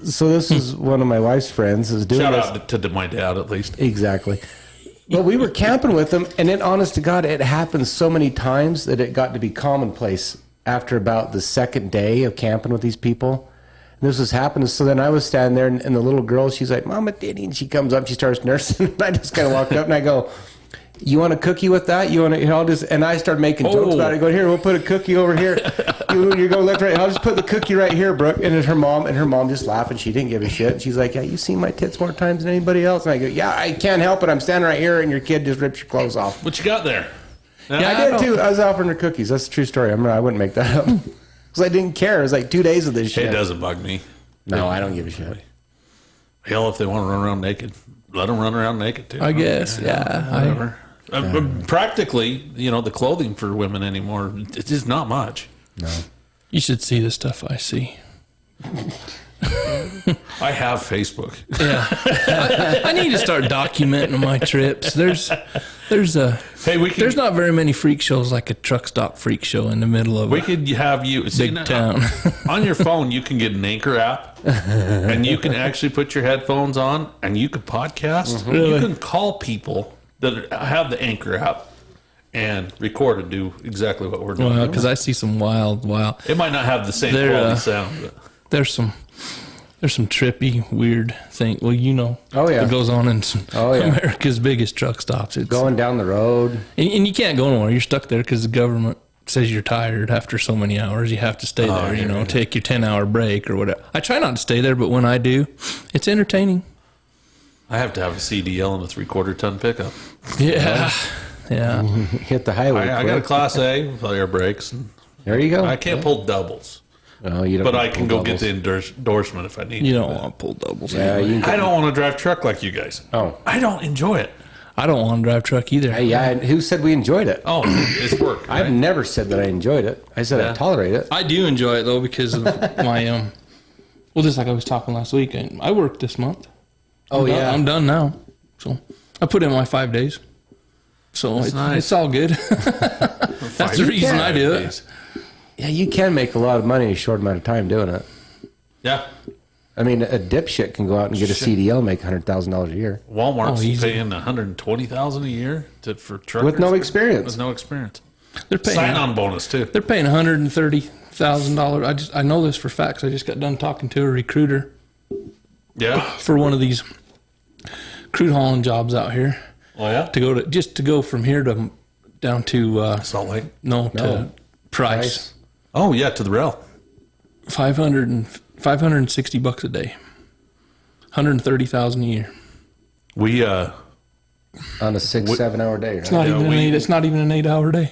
A: So this is one of my wife's friends is doing
B: Shout
A: this.
B: out to my dad, at least.
A: Exactly. But we were camping with them, and then, honest to God, it happened so many times that it got to be commonplace after about the second day of camping with these people. And this was happening. So then I was standing there, and the little girl, she's like, Mama, Daddy, and she comes up, she starts nursing, and I just kind of walked up, and I go, you want a cookie with that? You want to? I'll just, and I started making jokes about it. Going, here, we'll put a cookie over here. You're going left, right. I'll just put the cookie right here, Brooke. And then her mom just laughing. She didn't give a shit. She's like, yeah, you seen my tits more times than anybody else. And I go, yeah, I can't help it. I'm standing right here, and your kid just rips your clothes off.
B: What you got there?
A: I did too. I was offering her cookies. That's a true story. I wouldn't make that up because I didn't care. It was like 2 days of this shit.
B: It doesn't bug me.
A: No, I don't give a shit.
B: Hell, if they want to run around naked, let them run around naked too.
C: I guess,
B: Whatever. Practically, the clothing for women anymore, it's just not much.
A: No.
C: You should see the stuff I see.
B: I have Facebook.
C: Yeah, I need to start documenting my trips. There's there's not very many freak shows like a truck stop freak show in the middle of
B: We could have you
C: big town.
B: On your phone. You can get an Anchor app, and you can actually put your headphones on, and you can podcast.
C: Really?
B: You can call people that have the Anchor app and record and do exactly what we're doing.
C: Well, because I see some wild.
B: It might not have the same
C: They're,
B: quality sound. But.
C: There's some trippy, weird thing. Well,
A: Oh, yeah.
C: that goes on in some America's biggest truck stops. It's
A: Going down the road.
C: and you can't go nowhere. You're stuck there because the government says you're tired after so many hours. You have to stay there. Take your 10-hour break or whatever. I try not to stay there, but when I do, it's entertaining.
B: I have to have a CDL and a 3/4 ton pickup.
C: Yeah.
A: Hit the highway.
B: I got a Class A with air brakes. And
A: There you go.
B: I can't pull doubles,
A: Oh, you don't
B: but
A: need
B: I
A: to
B: can
A: pull
B: go get
A: doubles.
B: the endorsement if I need.
C: You
B: to.
C: don't want to pull doubles.
A: Yeah,
C: anyway.
A: you can
B: I don't want to drive truck like you guys.
A: Oh.
B: I don't enjoy it.
C: I don't want to drive truck either.
A: Yeah, who said we enjoyed it?
B: Oh, it's work.
A: I've
B: right?
A: never said that I enjoyed it. I said I
B: Yeah.
A: tolerate it.
C: I do enjoy it though because of my well, just like I was talking last week. I worked this month.
A: Oh, yeah.
C: I'm done now. So I put in my 5 days. So
B: nice.
C: it's all good. That's the reason I do it.
A: Yeah, you can make a lot of money in a short amount of time doing it.
B: Yeah.
A: I mean, a dipshit can go out and get a CDL and make $100,000 a year.
B: Walmart's
C: easy.
B: paying $120,000 a year for truckers
A: With no experience.
B: With no experience.
C: They're paying
B: Sign-on bonus too.
C: They're paying $130,000. I know this for facts. I just got done talking to a recruiter
B: Yeah.
C: for one of these crude hauling jobs out here
B: Oh yeah.
C: to go from here to down to
B: Salt Lake.
C: to Price.
B: Oh yeah, to the rail.
C: 560 bucks a day. 130,000 a year.
B: We
A: On a 6-7 hour day, right?
C: It's not it's not even an 8-hour day.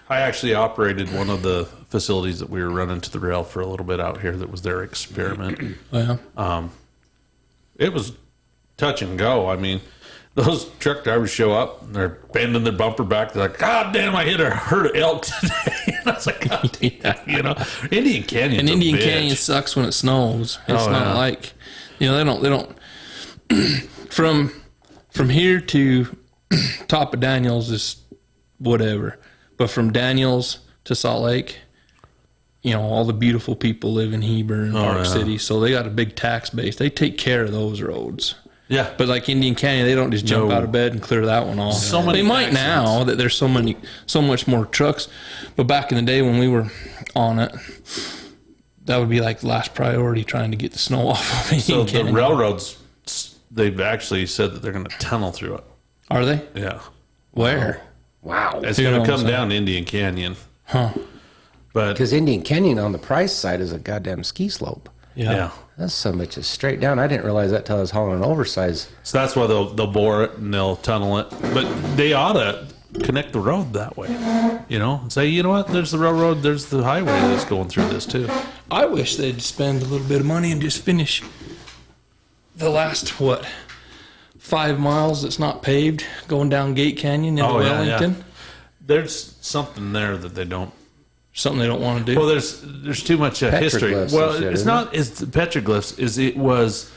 B: I actually operated one of the facilities that we were running to the rail for a little bit out here. That was their experiment.
C: Yeah.
B: It was touch and go. I mean, those truck drivers show up and they're bending their bumper back. They're like, "God damn, I hit a herd of elk today." And I was like, "God damn," Indian Canyon.
C: And Indian Canyon sucks when it snows. It's not like, they don't. From here to top of Daniels is whatever, but from Daniels to Salt Lake, all the beautiful people live in Heber and Park City, so they got a big tax base. They take care of those roads.
B: Yeah,
C: But like Indian Canyon, they don't just jump out of bed and clear that one off.
B: So many
C: they might
B: accidents.
C: now that there's so much more trucks, but back in the day when we were on it, that would be like last priority trying to get the snow off of Indian
B: so the
C: Canyon.
B: railroads, they've actually said that they're going to tunnel through it.
C: Are they?
B: Yeah,
C: Where?
A: Wow.
B: it's
C: Who
B: going to
C: knows,
B: come
C: huh?
B: down Indian Canyon.
C: Huh?
B: But
A: Because Indian Canyon on the Price side is a goddamn ski slope.
B: yeah.
A: That's so much is straight down. I didn't realize that till I was hauling an oversized.
B: So that's why they'll bore it and they'll tunnel it. But they ought to connect the road that way, and say, you know what, there's the railroad, there's the highway that's going through this too.
C: I wish they'd spend a little bit of money and just finish the last 5 miles that's not paved going down Gate Canyon into Wellington.
B: There's something there that they don't.
C: Something they don't want to do.
B: Well, there's too much history.
A: Petroglyphs
B: Well,
A: and shit,
B: it's
A: isn't
B: not. It's the petroglyphs. It was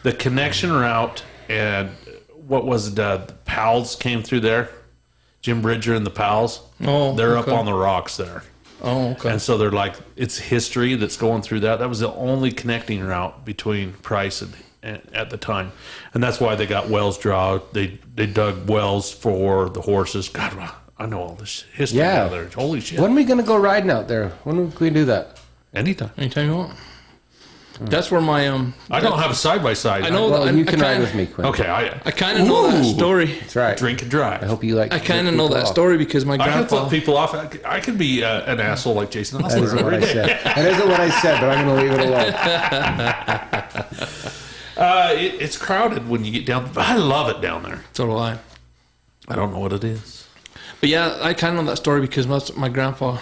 B: the connection route, and what was it? The Powells came through there. Jim Bridger and the Powells.
C: Oh,
B: they're
C: okay.
B: up on the rocks there.
C: Oh, okay.
B: And so they're like, it's history that's going through that. That was the only connecting route between Price and at the time. And that's why they got wells drawn. They dug wells for the horses. God, I know all this history out there. Holy shit.
A: When are we going to go riding out there? When can we do that?
B: Anytime.
C: Anytime you want. That's where my
B: I don't have a side-by-side.
C: I know
A: Well,
C: that
A: you
C: I
A: can ride
C: kinda-
A: with me, Quinn.
B: Okay,
C: I kind of know that story.
A: That's right.
B: drink and drive.
A: I hope you like.
C: I kind of know that story because my
B: I can
C: grandpa.
B: flip people off. I could be an asshole like Jaycen
A: That isn't
B: Ostler
A: what
B: every
A: I
B: day.
A: said. That isn't what I said, but I'm going to leave it alone.
B: It's crowded when you get down. But I love it down there.
C: So do I.
B: I don't know what it is.
C: But yeah, I kind of know that story because my grandpa,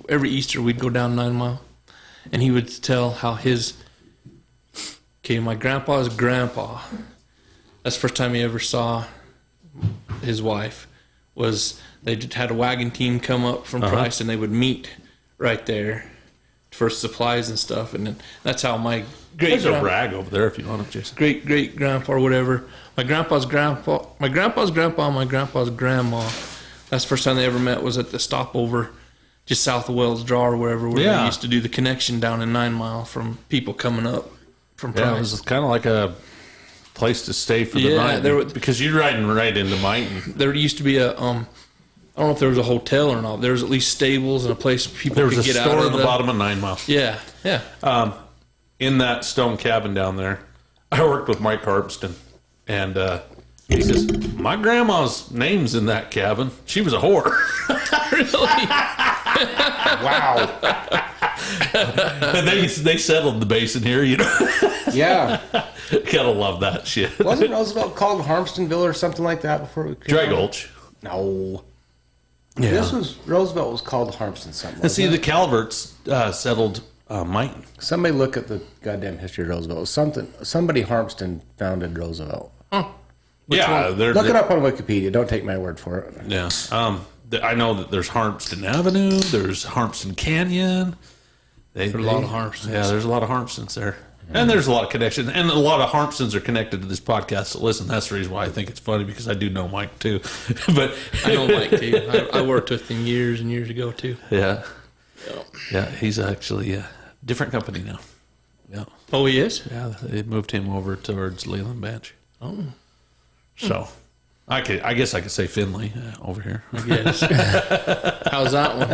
C: every Easter we'd go down 9 Mile, and he would tell how his Okay, my grandpa's grandpa. That's the first time he ever saw his wife. Was they had a wagon team come up from Price, and they would meet right there for supplies and stuff. And then that's how my
B: There's a rag over there if you want it, Jason.
C: great grandpa or whatever. My grandpa's grandpa, and my grandpa's grandma. That's the first time they ever met was at the stopover just south of Wells Draw or wherever, where they used to do the connection down in 9 Mile from people coming up from Price.
B: Yeah, it was kind of like a place to stay for the night. Because you're riding right into Mighton.
C: There used to be a, I don't know if there was a hotel or not. There was at least stables and a place people
B: There was
C: could
B: a
C: get out
B: store
C: of
B: at the bottom of 9 Mile.
C: Yeah.
B: In that stone cabin down there, I worked with Mike Harpston, and he says, my grandma's name's in that cabin. She was a whore.
C: Really?
A: Wow.
B: And they settled the basin here, you know.
A: Yeah.
B: Gotta love that shit.
A: Wasn't Roosevelt called Harmstonville or something like that before it came
B: Dry
A: out?
B: Gulch.
A: No.
B: Yeah.
A: This was Roosevelt was called Harmston something.
B: And see,
A: wasn't
B: the Calverts settled Mighton.
A: it? Somebody look at the goddamn history of Roosevelt. Somebody Harmston founded Roosevelt.
B: Yeah,
A: Look it up on Wikipedia. Don't take my word for it.
B: Yeah. I know that there's Harmston Avenue. There's Harmston Canyon. There's
C: a lot of Harmstons.
B: Yeah, there's a lot of Harmstons there. And there's a lot of connections. And a lot of Harmstons are connected to this podcast. So listen, that's the reason why I think it's funny, because I do know Mike too. But
C: I know Mike too. I worked with him years and years ago too.
B: yeah. Yeah, he's actually a different company now. Yeah.
C: Oh, he is?
B: Yeah, they moved him over towards Leland Bench.
C: Oh.
B: So I guess I could say Finley over here.
C: Yes. How's that one?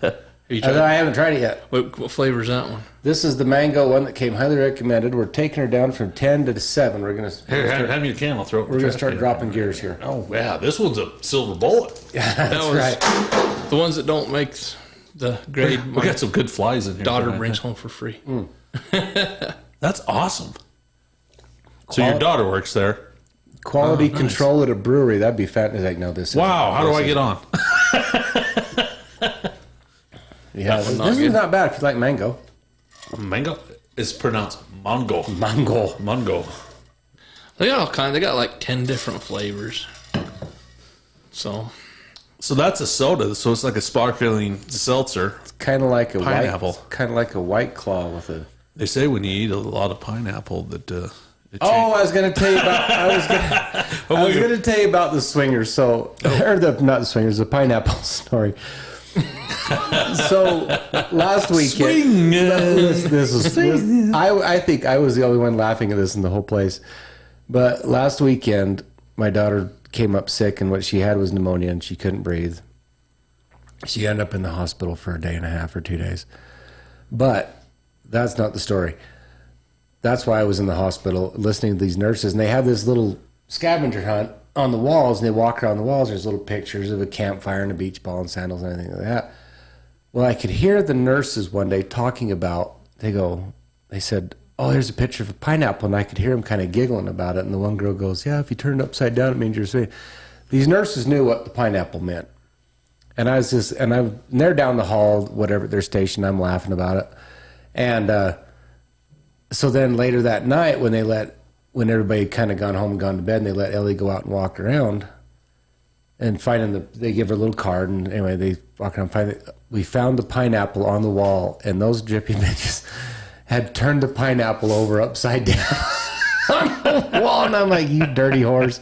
C: Have you tried?
A: I haven't tried it yet.
C: What flavor is that one?
A: This is the mango one that came highly recommended. We're taking her down from 10 to 7. We're gonna
B: Here, hand me a can. I'll throw it.
A: we're gonna start dropping gears here.
B: Oh yeah, this one's a silver bullet.
A: That's
C: was-
A: right.
C: The ones that don't make the grade,
B: We
C: my
B: got some good flies in here.
C: daughter
B: tonight.
C: brings home for free.
B: That's awesome. So your daughter works there.
A: Quality control at a brewery. That'd be fantastic. No, this.
B: Wow, how do I get on?
A: Yeah, this is not bad if you like mango.
B: Mango is pronounced mango.
A: Mango.
B: Mango.
C: They got all kind. They got like 10 different flavors. So
B: So that's a soda. So it's like a sparkling seltzer.
A: Kind of like a
B: Pineapple.
A: Kind of like a White Claw with a.
B: They say when you eat a lot of pineapple that it
A: Oh, I was going to tell you about. I was going to tell you about the swingers. So, or not the swingers, the pineapple story. So last weekend, I think I was the only one laughing at this in the whole place. But last weekend, my daughter came up sick, and what she had was pneumonia, and she couldn't breathe. She ended up in the hospital for a day and a half or 2 days. But that's not the story. That's why I was in the hospital listening to these nurses, and they have this little scavenger hunt on the walls, and they walk around the walls. There's little pictures of a campfire and a beach ball and sandals and everything like that. Well, I could hear the nurses one day talking about, they said, oh, here's a picture of a pineapple, and I could hear them kind of giggling about it, and the one girl goes, yeah, if you turn it upside down, it means you're sweet. These nurses knew what the pineapple meant. And they're down the hall, whatever, their station, I'm laughing about it. And so then later that night, when everybody kind of gone home and gone to bed, and they let Ellie go out and walk around, and they give her a little card, and anyway, they walk around, we found the pineapple on the wall, and those drippy bitches had turned the pineapple over upside down on the wall, and I'm like, you dirty horse.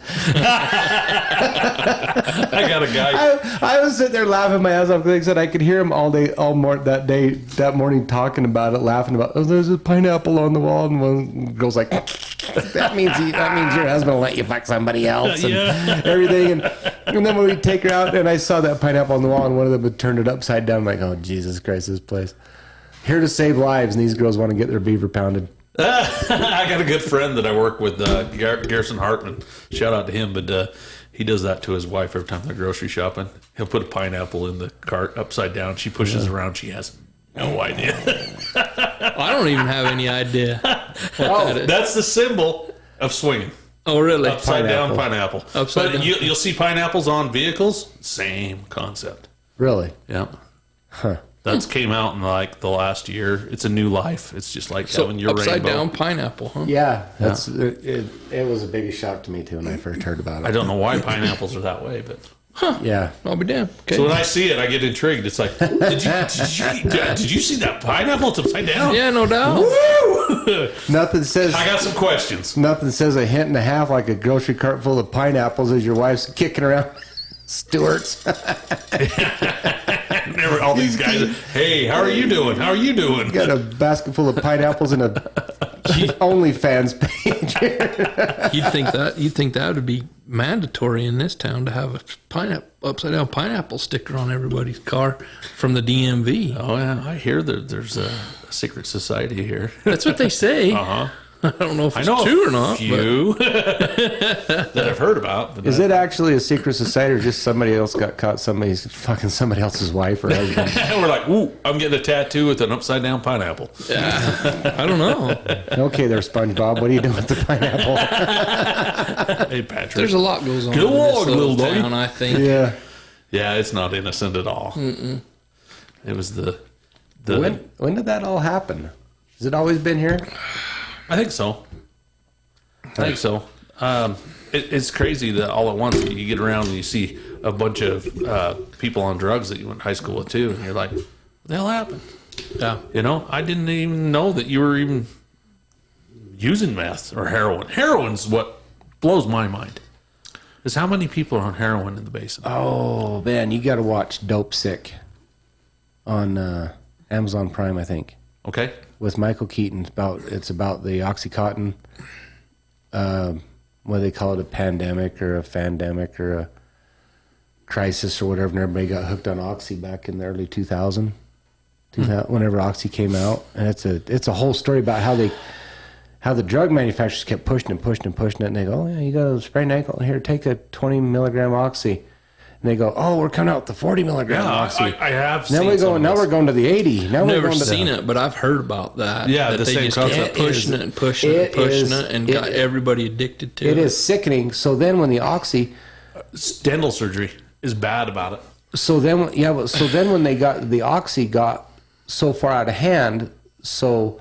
B: I got a guy.
A: I was sitting there laughing my ass off. Like I said, I could hear him that morning talking about it, laughing about, oh, there's a pineapple on the wall, and one girl's like, that means your husband will let you fuck somebody else and everything. And then when we take her out, and I saw that pineapple on the wall, and one of them had turned it upside down. I'm like, oh, Jesus Christ, this place. Here to save lives, and these girls want to get their beaver pounded.
B: I got a good friend that I work with, Garrison Hartman. Shout out to him, but he does that to his wife every time they're grocery shopping. He'll put a pineapple in the cart upside down. She pushes around. She has no idea.
C: I don't even have any idea.
B: That's the symbol of swinging.
C: Oh, really?
B: Upside down pineapple.
C: Upside down.
B: You'll see pineapples on vehicles. Same concept.
A: Really?
B: Yeah.
A: Huh.
B: That's came out in like the last year. It's a new life. It's just like
C: So
B: having your
C: upside
B: rainbow.
C: down pineapple, huh?
A: Yeah, that's it was the biggest shock to me too when I first heard about it.
B: I don't know why pineapples are that way, but
A: Yeah,
C: I'll be damned. Okay.
B: so when I see it, I get intrigued. It's like, did you see that pineapple? It's upside down.
C: Yeah, no doubt.
B: Woo!
A: nothing says
B: I got some questions.
A: nothing says a hint and a half like a grocery cart full of pineapples as your wife's kicking around Stewart's.
B: Never all these guys. Hey, how are you doing? How are you doing?
A: Got a basket full of pineapples and a OnlyFans page.
C: You'd think that would be mandatory in this town to have a upside down pineapple sticker on everybody's car from the DMV.
B: Oh yeah, I hear that there's a secret society here.
C: That's what they say.
B: Uh-huh.
C: I don't know if
B: I
C: it's
B: know
C: true
B: a
C: or not.
B: few that I've heard about. But
A: Is it actually a secret society or just somebody else got caught somebody's fucking somebody else's wife or husband?
B: we're like, ooh, I'm getting a tattoo with an upside down pineapple.
C: I don't know.
A: Okay there, SpongeBob. What are you doing with the pineapple?
B: Hey, Patrick.
C: There's a lot goes on
B: Go
C: in this
B: on,
C: little
B: little doggy.
C: town, I think.
A: Yeah.
B: Yeah, it's not innocent at all. Mm-mm. It was the
A: When did that all happen? Has it always been here?
B: I think so. I think so. It's crazy that all at once you get around and you see a bunch of people on drugs that you went to high school with too, and you're like, what the hell happened?
C: Yeah.
B: You know, I didn't even know that you were even using meth or heroin. Heroin's what blows my mind. Is how many people are on heroin in the basin.
A: Oh man, you got to watch Dope Sick on Amazon Prime, I think,
B: Okay.
A: with Michael Keaton. It's about the OxyContin. What they call it, a pandemic or a fandemic or a crisis or whatever, and everybody got hooked on Oxy back in the early 2000, whenever Oxy came out, and it's a whole story about how the drug manufacturers kept pushing and pushing and pushing it, and they go, oh yeah, you got a sprained ankle, here, take a 20 milligram Oxy. And they go, oh, we're coming out with the 40 milligram
B: Yeah,
A: Oxy.
B: I have
A: Now
B: seen
A: we're
B: some
A: going.
B: of
A: Now
B: this.
A: we're going to the 80. Now we're
C: Never
A: going to
C: seen it, but I've heard about that.
B: Yeah,
C: that
B: the
C: they
B: same
C: just
B: concept.
C: kept pushing it and pushing it and pushing it, and got everybody addicted to it.
A: It is sickening. So then when the Oxy,
B: Dental surgery is bad about it.
A: so then when they got the Oxy got so far out of hand, so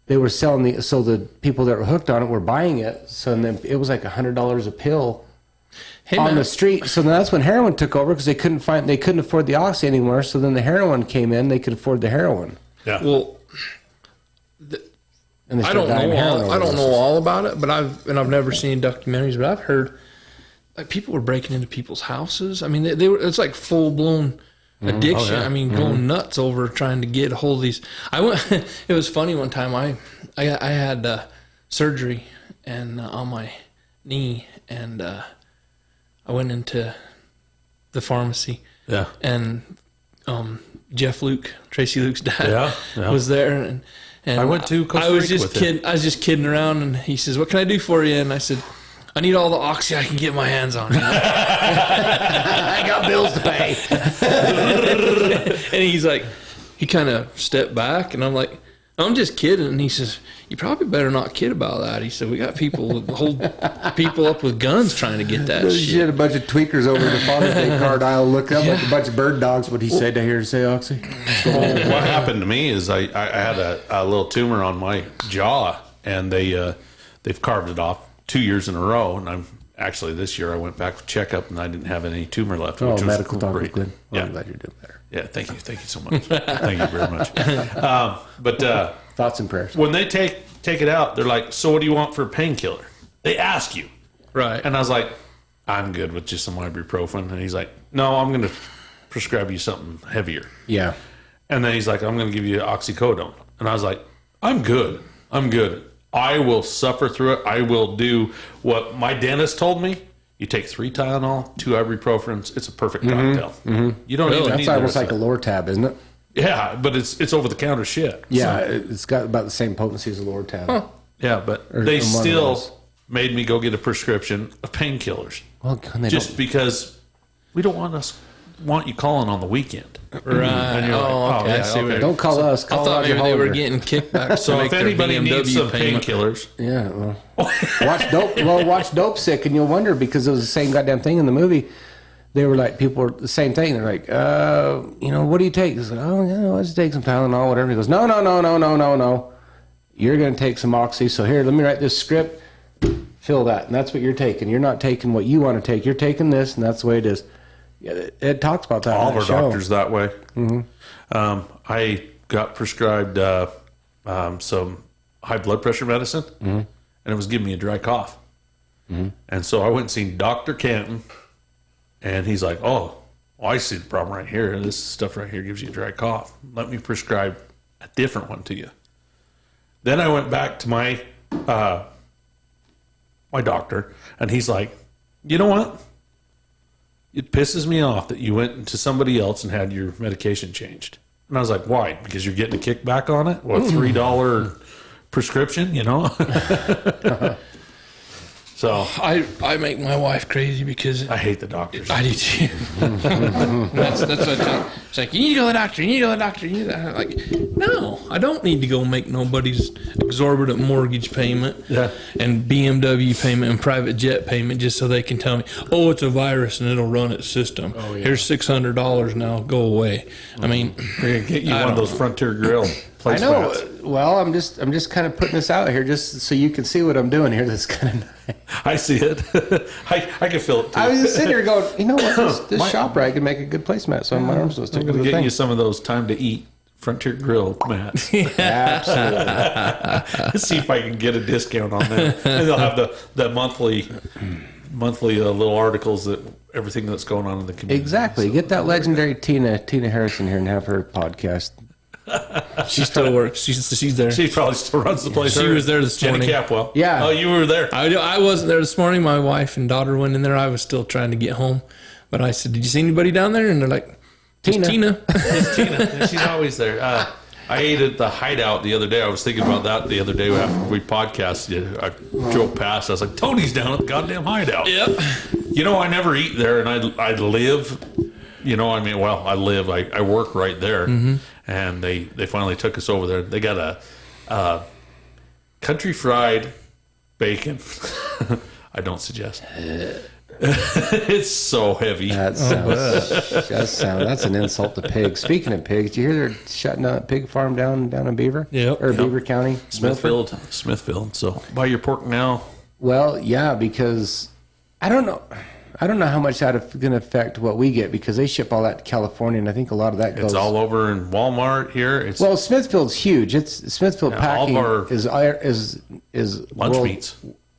A: they were selling the people that were hooked on it were buying it. So then it was like $100 a pill.
C: Hey,
A: on
C: man,
A: the street. So then that's when heroin took over because they couldn't afford the Oxy anymore. So then the heroin came in. They could afford the heroin.
B: Yeah.
C: well,
A: And they
C: I
A: started
C: don't
A: dying
C: know
A: heroin
C: all. I don't know
A: overdoses.
C: all about it, but I've never seen documentaries, but I've heard like people were breaking into people's houses. I mean, they were. It's like full blown addiction.
B: yeah.
C: I mean, going nuts over trying to get a hold of these. I went. It was funny one time. I had surgery and on my knee, and I went into the pharmacy.
B: Yeah.
C: And Tracy Luke's dad,
B: Yeah.
C: was there, and
B: I went to Costa
C: I was
B: Rica
C: just
B: with him.
C: kidding. I was just kidding around, and he says, "What can I do for you?" And I said, "I need all the Oxy I can get my hands on."
A: I got bills to pay.
C: And he's like, he kind of stepped back, and I'm like, "I'm just kidding." And he says, "You probably better not kid about that." He said, "We got people hold people up with guns trying to get that
A: You
C: shit."
A: had a bunch of tweakers over the Father's Day card aisle look up like a bunch of bird dogs. What he said to hear say Oxy?
B: What happened to me is I had a little tumor on my jaw, and they've carved it off 2 years in a row. And I'm actually this year I went back for checkup, and I didn't have any tumor left.
A: Oh,
B: which was
A: medical talk was
B: great.
A: good. Well,
B: Yeah,
A: I'm glad you're doing better.
B: yeah. Thank you so much. Thank you very much. But
A: Thoughts and prayers.
B: when they take it out, they're like, "So what do you want for a painkiller?" They ask you.
C: Right.
B: And I was like, I'm good with just some ibuprofen. And he's like, no, I'm going to prescribe you something heavier.
A: Yeah.
B: And then he's like, I'm going to give you oxycodone. And I was like, I'm good. I will suffer through it. I will do what my dentist told me. You take 3 Tylenol, 2 ibuprofens. It's a perfect cocktail. You don't even
A: That's
B: need
A: almost
B: the
A: like a Lortab, isn't it?
B: Yeah, but it's over the counter shit.
A: Yeah,
B: So,
A: it's got about the same potency as a Lortab.
B: yeah, but
A: Or
B: they
A: one of
B: still
A: those.
B: made me go get a prescription of painkillers.
A: Well, they
B: Just
A: don't.
B: because we don't want you calling on the weekend.
C: Right.
B: And you're like,
C: Oh, okay. I see what
A: Don't call us.
C: I
A: Call
C: thought
A: Roger
C: maybe they were
A: Holder.
C: getting kickbacks.
B: So
C: to
B: if
C: make their
B: anybody
C: BMW
B: needs some
C: payment.
B: painkillers,
A: Yeah, well, watch Dope Sick, and you'll wonder because it was the same goddamn thing in the movie. they were like, people were the same thing. They're like, what do you take? He's like, oh, yeah, let's take some Tylenol, whatever. He goes, no. You're going to take some Oxy. So here, let me write this script. Fill that. And that's what you're taking. You're not taking what you want to take. You're taking this, and that's the way it is. Yeah, it talks about that.
B: All of our
A: show.
B: doctors that way. I got prescribed some high blood pressure medicine, and it was giving me a dry cough. And so I went and seen Dr. Canton, and he's like, oh, well, I see the problem right here. This stuff right here gives you a dry cough. Let me prescribe a different one to you. Then I went back to my my doctor, and he's like, you know what? It pisses me off that you went to somebody else and had your medication changed. And I was like, why? Because you're getting a kickback on it? Or a $3 prescription, you know? So
C: I make my wife crazy because
B: I hate the doctors.
C: I do too. that's what I tell her. It's like, you need to go to the doctor. You need to go to the doctor. You need to. I'm like, no, I don't need to go make nobody's exorbitant mortgage payment and BMW payment and private jet payment just so they can tell me, oh, it's a virus and it'll run its system. Oh, yeah. Here's $600 now. Go away. I mean,
B: we're gonna get you one of those Frontier Grill placemats.
A: I know. Well, I'm just kind of putting this out here just so you can see what I'm doing here. That's kind of nice.
B: I see it. I can feel it too.
A: I was just sitting here going, you know what? This shop right could make a good placemat. So my arms was
B: I'm going to get you some of those time to eat Frontier Grill mats.
A: Absolutely.
B: See if I can get a discount on them. And they'll have the monthly little articles that everything that's going on in the community.
A: Exactly.
B: So,
A: get that legendary Tina Harrison here and have her podcast.
C: she still works. She's there.
B: She probably still runs the place.
C: She was there this
B: Jenny
C: morning.
B: Capwell.
A: Yeah.
B: Oh, you were there.
C: I wasn't there this morning. My wife and daughter went in there. I was still trying to get home. But I said, did you see anybody down there? And they're like, Tina.
B: It's Tina. She's always there. I ate at the Hideout the other day. I was thinking about that the other day after we podcasted. I drove past. I was like, Tony's down at the goddamn Hideout.
C: Yep.
B: You know, I never eat there, and I live. You know, I mean, well, I live. I work right there, and they finally took us over there. They got a country fried bacon. I don't suggest. It's so heavy.
A: That's an insult to pigs. Speaking of pigs, do you hear they're shutting a pig farm down in Beaver?
C: Yep.
A: Or Beaver County?
B: Smithfield. So buy your pork now.
A: Well, yeah, because I don't know how much that's going to affect what we get because they ship all that to California, and I think a lot of that goes.
B: It's all over in Walmart here.
A: Well, Smithfield's huge. It's Smithfield packing
B: all of our
A: is
B: lunch meats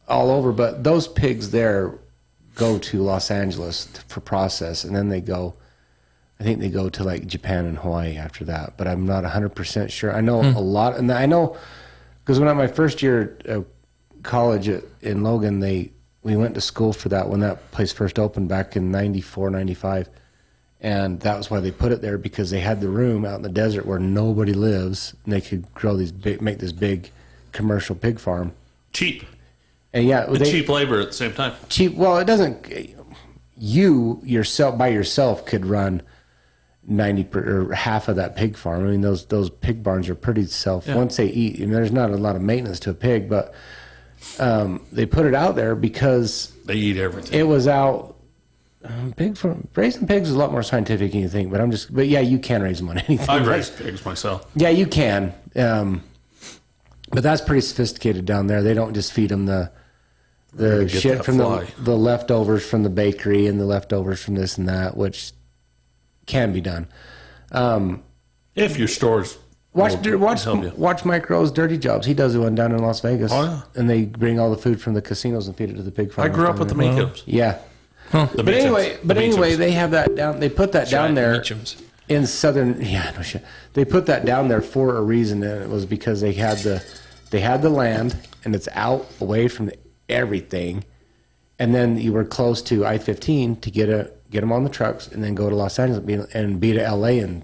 A: all over, but those pigs there go to Los Angeles for process, and then I think they go to like Japan and Hawaii after that, but I'm not 100% sure. I know a lot, and I know because when I my first year of college in Logan, we went to school for that when that place first opened back in 94, 95, and that was why they put it there because they had the room out in the desert where nobody lives, and they could grow make this big commercial pig farm.
B: Cheap.
A: And yeah,
B: cheap labor at the same time.
A: Cheap. Well, it doesn't. You yourself by yourself could run 90 or half of that pig farm. I mean, those pig barns are pretty once they eat. And there's not a lot of maintenance to a pig, but they put it out there because
B: they eat everything.
A: It was out. Raising pigs is a lot more scientific than you think. But yeah, you can raise them on anything.
B: I've raised pigs myself.
A: Yeah, you can. But that's pretty sophisticated down there. They don't just feed them the shit from the leftovers from the bakery and the leftovers from this and that, which can be done.
B: If your stores
A: watch Mike Rowe's Dirty Jobs. He does one down in Las Vegas.
B: Oh, yeah.
A: And they bring all the food from the casinos and feed it to the pig farm.
B: I grew up with the Meachums.
A: Yeah.
C: Huh.
A: But anyway, they have that down. They put that down there in southern. Yeah, no shit. They put that down there for a reason, and it was because they had the land, and it's out away from everything, and then you were close to I-15 to get them on the trucks, and then go to Los Angeles and be to LA in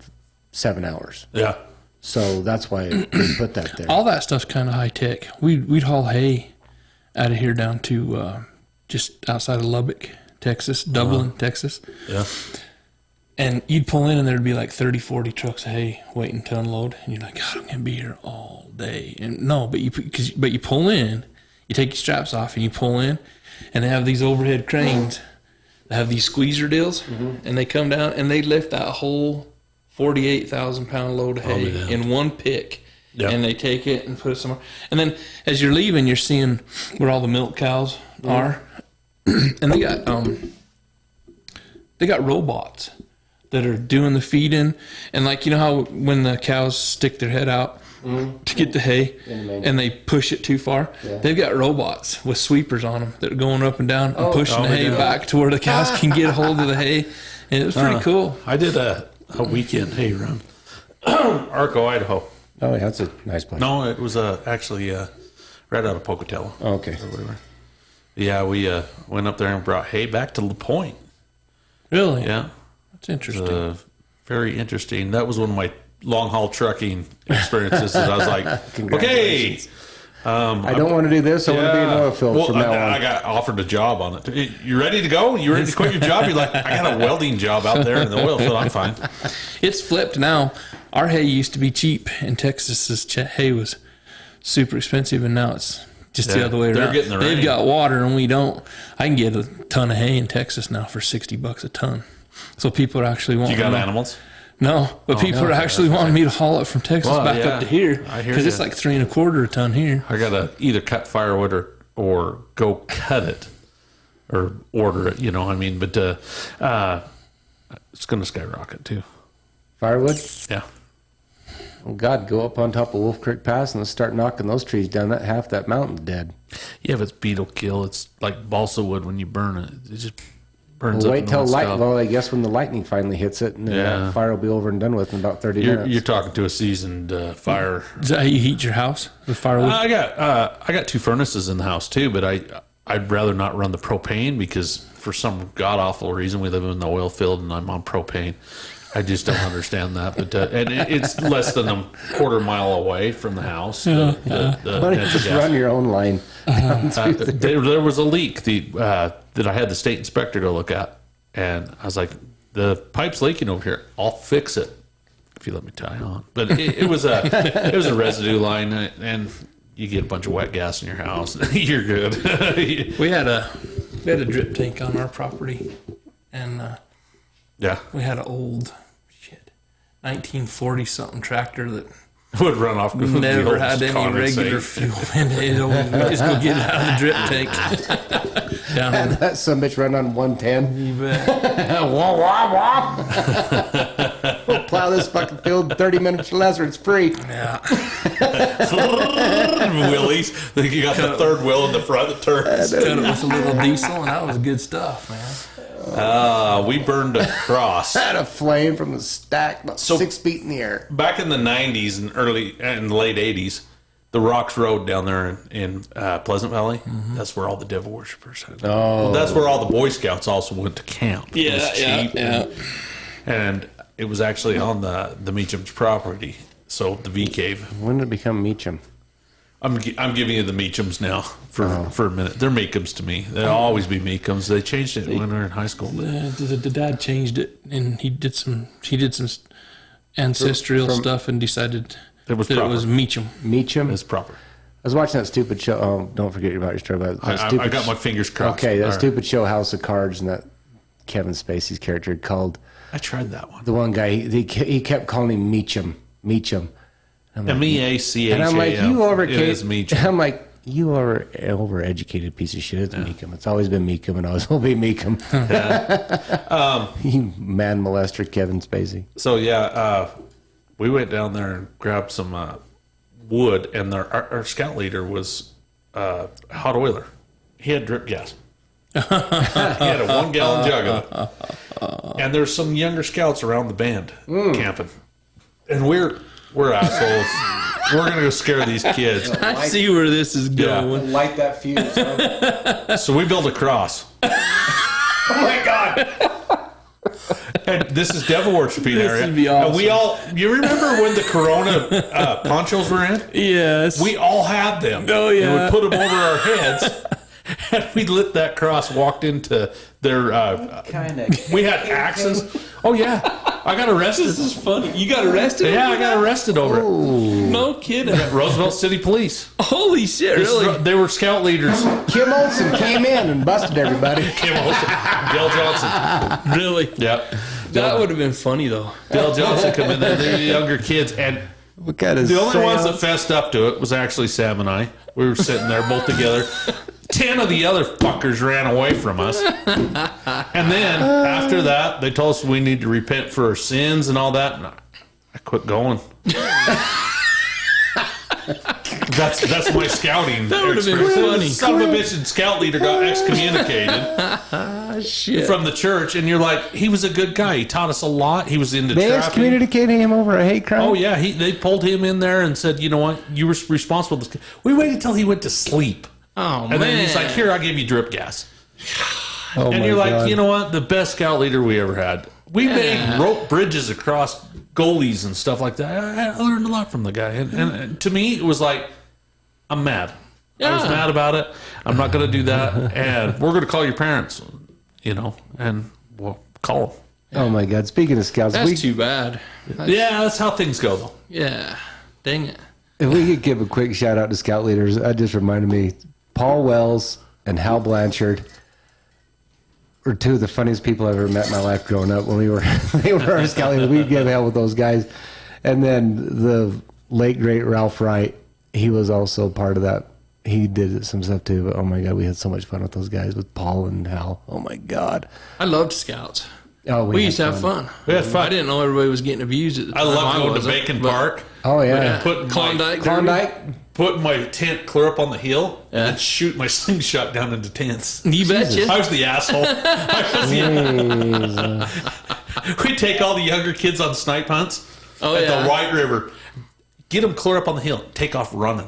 A: 7 hours.
B: Yeah.
A: So that's why they put that there.
C: All that stuff's kind of high tech. We'd haul hay out of here down to just outside of Lubbock, Texas, Dublin, Texas.
B: Yeah.
C: And you'd pull in and there'd be like 30, 40 trucks of hay waiting to unload. And you're like, God, I'm going to be here all day. And no, but you pull in, you take your straps off and you pull in, and they have these overhead cranes They have these squeezer deals, and they come down and they lift that whole 48,000-pound load of hay in one pick.
B: Yep.
C: And they take it and put it somewhere. And then as you're leaving, you're seeing where all the milk cows are. And they got robots that are doing the feeding. And like, you know how when the cows stick their head out to get the hay and they push it too far? Yeah. They've got robots with sweepers on them that are going up and down and pushing the hay back to where the cows can get a hold of the hay. And it was pretty cool.
B: I did a weekend hay run. Arco, Idaho.
A: Oh, yeah, that's a nice place.
B: No, it was actually right out of Pocatello.
A: Oh, okay.
B: Or whatever. Yeah, we went up there and brought hay back to La Pointe.
C: Really?
B: Yeah.
C: That's interesting.
B: Very interesting. That was one of my long haul trucking experiences. And I was like, okay.
A: I don't want to do this. I want to be an oil field from now on.
B: I got offered a job on it. You ready to go? You ready to quit your job? You're like, I got a welding job out there in the oil field. I'm fine.
C: It's flipped now. Our hay used to be cheap in Texas. This hay was super expensive, and now it's just the other way around. They've got water, and we don't. I can get a ton of hay in Texas now for $60 a ton. So people are actually wanting.
B: You got animals?
C: No, but people are actually wanting me to haul it from Texas back up to here because it's like 3 1/4 a ton here.
B: I gotta either cut firewood or go cut it or order it. You know what I mean? But it's gonna skyrocket too.
A: Firewood?
B: Yeah.
A: Oh, God, go up on top of Wolf Creek Pass and let's start knocking those trees down. That half that mountain's dead.
B: Yeah, if it's beetle kill, it's like balsa wood when you burn it. It just burns up.
A: Wait till well, I guess when the lightning finally hits it, and then that fire will be over and done with in about 30 minutes.
B: You're talking to a seasoned fire.
C: Is that how you heat your house with firewood?
B: I got 2 furnaces in the house too, but I'd rather not run the propane because for some god awful reason we live in the oil field and I'm on propane. I just don't understand that, but and it's less than a quarter mile away from the house.
A: Why don't you just run your own line?
B: There was a leak that I had the state inspector go look at, and I was like, "The pipe's leaking over here. I'll fix it if you let me tie on." But it was a residue line, and you get a bunch of wet gas in your house, you're good.
C: We had a drip tank on our property, and we had an old 1940 something tractor that
B: would run off.
C: Never had any regular fuel in it. Always go get it out of the drip tank. Down in
A: that some bitch run on 110.
C: You bet.
A: Wah, wah, wah. We'll plow this fucking field 30 minutes or less, or it's free.
C: Yeah.
B: Wheelies. You got the third wheel in the front that turns.
C: Cut it with a little diesel, and that was good stuff, man.
B: We burned a cross.
A: Had a flame from the stack about 6 feet in the air.
B: Back in the 90s and late 80s, the Rocks Road down there in Pleasant Valley, that's where all the devil worshippers had.
A: Oh.
B: That's where all the Boy Scouts also went to camp.
C: Yeah,
B: it was cheap. And it was actually on the Meacham's property. So the V Cave.
A: When did it become Meacham?
B: I'm giving you the Meachams now for a minute. They're Meachams to me. They'll always be Meachams. They changed it when we were in high school.
C: The dad changed it, and he did some ancestral stuff, and decided
B: it was
C: Meacham.
A: Meacham
B: is proper.
A: I was watching that stupid show. Oh, don't forget about your story about that.
B: I got my fingers crossed.
A: Okay, that stupid show, House of Cards, and that Kevin Spacey's character called.
B: I tried that one.
A: The one guy he kept calling him Meacham.
B: MEACHAM.
A: And I'm like, you
B: Meacham.
A: I'm like, you are an overeducated piece of shit. It's Meacham. It's always been Meacham, and always will be Meacham. You man molester, Kevin Spacey.
B: So we went down there and grabbed some wood, and our scout leader was a hot oiler. He had drip gas. He had a 1 gallon jug of it. And there's some younger scouts around the band camping, and we're assholes. We're gonna go scare these kids.
C: I see where this is going.
A: Light that fuse.
B: So we built a cross.
A: Oh my God.
B: And this is devil worshiping area.
C: Would be awesome.
B: And you remember when the Corona ponchos were in?
C: Yes.
B: We all had them.
C: Oh, yeah.
B: And we put them over our heads. And we lit that cross, walked into their... we had axes. Oh, yeah. I got arrested.
C: This is funny. You got arrested?
B: Yeah, I got arrested over it.
C: No kidding.
B: Roosevelt City Police.
C: Holy shit, really?
B: They were scout leaders.
A: Kim Olsen came in and busted everybody.
B: Kim Olsen. Dale Johnson.
C: Really?
B: Yep.
C: That would have been funny, though.
B: Dale Johnson come in there. They're the younger kids. And
A: What kind of
B: the only ones that
A: seance?
B: fessed up to it was actually Sam and I. We were sitting there both together. 10 of the other fuckers ran away from us. And then after that, they told us we need to repent for our sins and all that. And I quit going. That's my scouting.
C: That would have been
B: experience.
C: funny.
B: Son of a bitch and scout leader got excommunicated
C: Shit.
B: from the church. And you're like, he was a good guy. He taught us a lot. He was into
A: They
B: trapping.
A: excommunicated him over a hate crime?
B: Oh yeah, they pulled him in there and said, you know what, you were responsible. We waited till he went to sleep,
C: Oh,
B: and then he's like, here, I'll give you drip gas.
A: Oh,
B: And
A: my
B: you're like,
A: God.
B: you know what, the best scout leader we ever had. We made rope bridges across goalies and stuff like that. I learned a lot from the guy, and to me, it was like, I'm mad. I was
C: Yeah.
B: mad about it. I'm not going to do that, and we're going to call your parents, and we'll call them.
A: Oh, my God. Speaking of scouts,
C: That's too bad.
B: Yeah, that's how things go, though.
C: Yeah. Dang it.
A: if we could give a quick shout out to scout leaders, that just reminded me, Paul Wells and Hal Blanchard were two of the funniest people I've ever met in my life growing up. When they were our scout leaders, we'd give hell with those guys. And then the late, great Ralph Wright, he was also part of that. He did some stuff too, but oh my God, we had so much fun with those guys, with Paul and Hal. Oh my God.
C: I loved Scouts.
A: Oh,
C: We used to have fun.
B: We had fun.
C: I didn't know everybody was getting abused at the
B: I
C: time.
B: love going to
C: wasn't,
B: Bacon
C: but-
B: Park.
A: Oh yeah.
B: Putting
C: Klondike.
B: putting my tent clear up on the hill
C: Yeah.
B: and shoot my slingshot down into tents.
C: You betcha.
B: I was the asshole. We'd take all the younger kids on snipe hunts
C: Oh,
B: at
C: yeah.
B: the White River, get them clear up on the hill, take off running,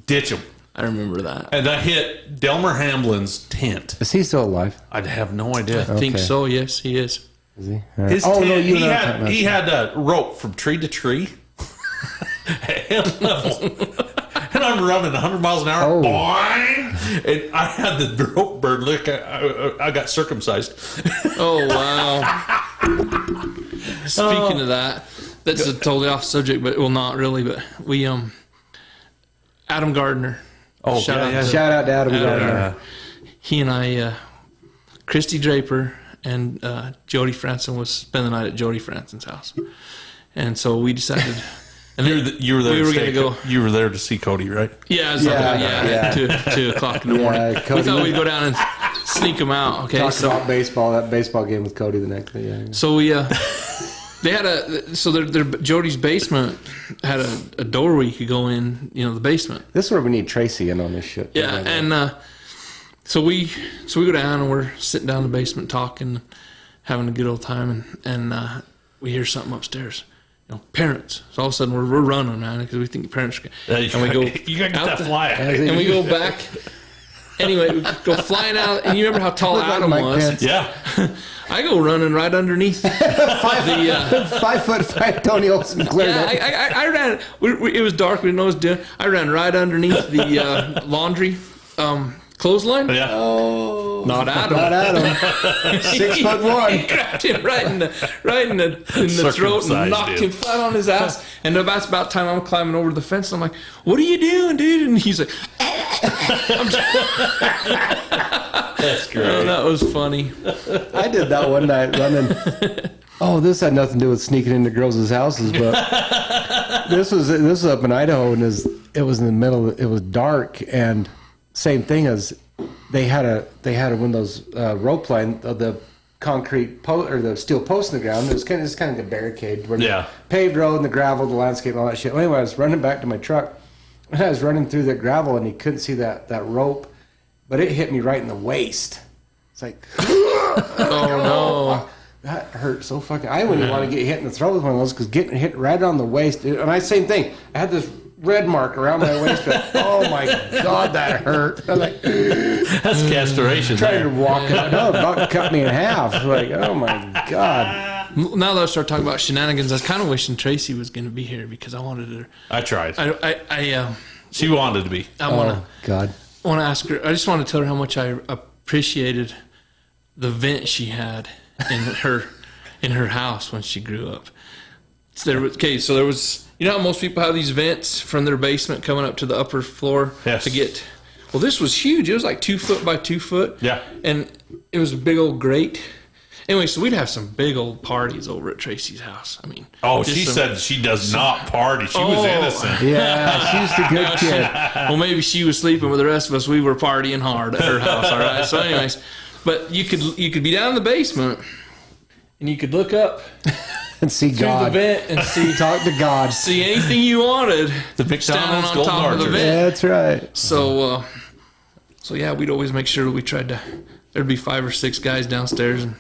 B: ditch them.
C: I remember that.
B: And I hit Delmer Hamlin's tent.
A: Is he still alive?
B: I'd have no idea.
C: I think
A: Okay.
C: so. Yes, he is.
A: Is he? All right.
B: His
A: Oh,
B: tent,
A: no, you and I were talking
B: had
A: about
B: he
A: that.
B: had a rope from tree to tree, head level, and I'm running 100 miles an hour.
A: Oh.
B: Boing! And I had the rope burn. Look, I got circumcised.
C: Oh wow. Speaking of that, that's a totally off subject, but well, not really. But we Adam Gardner.
B: Oh,
C: Shout
B: yeah,
C: out
B: yeah.
C: to-
A: Shout out to Adam Gardner.
C: He and I, Christy Draper and Jody Franson was spend the night at Jody Franson's house, and so we decided. And
B: You were there.
C: We
B: to
C: were
B: stay-
C: gonna go.
B: You were there to see Cody, right?
C: Yeah, it was
A: Yeah.
C: 2:00 in the
A: Yeah,
C: morning.
A: Cody-
C: We thought we'd go down and sneak him out. Okay,
A: Talked
C: so
A: about baseball, that baseball game with Cody the next day. Yeah.
C: So we, they had their Jody's basement had a door where you could go in, the basement.
A: This is where we need Tracy in on this shit.
C: Yeah, and so we go down and we're sitting down in the basement talking, having a good old time, and we hear something upstairs. Parents. So all of a sudden we're running, man, because we think parents. And we go,
B: You gotta get
C: out
B: that
C: the-
B: fly.
C: and we go back. Anyway, we go flying out, and you remember how tall
A: Look like
C: Adam
A: Mike
C: was?
A: Pence.
B: Yeah.
C: I go running right underneath the.
A: 5'5" Tony Olsen cleared
C: Yeah,
A: up.
C: I ran. It was dark. We didn't know what I was doing. I ran right underneath the laundry clothesline.
B: Yeah.
C: Not Adam.
A: Not Adam. 6'1".
C: He grabbed him right in the throat
B: Circumcised
C: and knocked
B: him.
C: him flat on his ass. And that's about time I'm climbing over the fence. And I'm like, "What are you doing, dude?" And he's like,
B: That's great.
C: "Oh, that was funny."
A: I did that one night running. Oh, this had nothing to do with sneaking into girls' houses, but this was up in Idaho, and it was in the middle. It was dark, and same thing as they had one of those rope line of the concrete or the steel post in the ground. It was kind of like a barricade, where
B: Yeah.
A: paved road and the gravel, the landscape, and all that shit. Anyway, I was running back to my truck, and I was running through the gravel, and you couldn't see that rope, but it hit me right in the waist. It's like.
C: Oh
A: That hurt so fucking. I wouldn't want to get hit in the throat with one of those because getting hit right on the waist. And same thing. I had this red mark around my waist. But, oh my God, that hurt. I was like,
B: That's castration.
A: trying to
B: there.
A: walk out. No, about cut me in half. Like, oh my God.
C: no! Now that I start talking about shenanigans, I was kind of wishing Tracy was going to be here because I wanted her.
B: I tried.
C: I
B: She wanted to be.
C: want
A: Oh God.
C: to ask her. I just want to tell her how much I appreciated the vent she had in in her house when she grew up. So there was, you know how most people have these vents from their basement coming up to the upper floor
B: Yes.
C: to get. Well, this was huge. It was like 2 foot by 2 foot.
B: Yeah.
C: And it was a big old grate. Anyway, so we'd have some big old parties over at Tracy's house. I mean,
B: Oh,
C: just
B: she
C: some-
B: said she does not party. She was
C: Oh.
B: innocent.
A: Yeah, she's the good kid.
C: Well, maybe she was sleeping with the rest of us. We were partying hard at her house. All right. So, anyways, but you could be down in the basement, and you could look up
A: And see
C: through
A: God.
C: the vent and see
A: Talk to God.
C: see anything you wanted.
B: The
C: standing
B: McDonald's
C: on
B: Golden
C: top of the
B: Archer.
C: vent.
A: Yeah, that's right.
C: So yeah, we'd always make sure that we tried to. There'd be 5 or 6 guys downstairs, and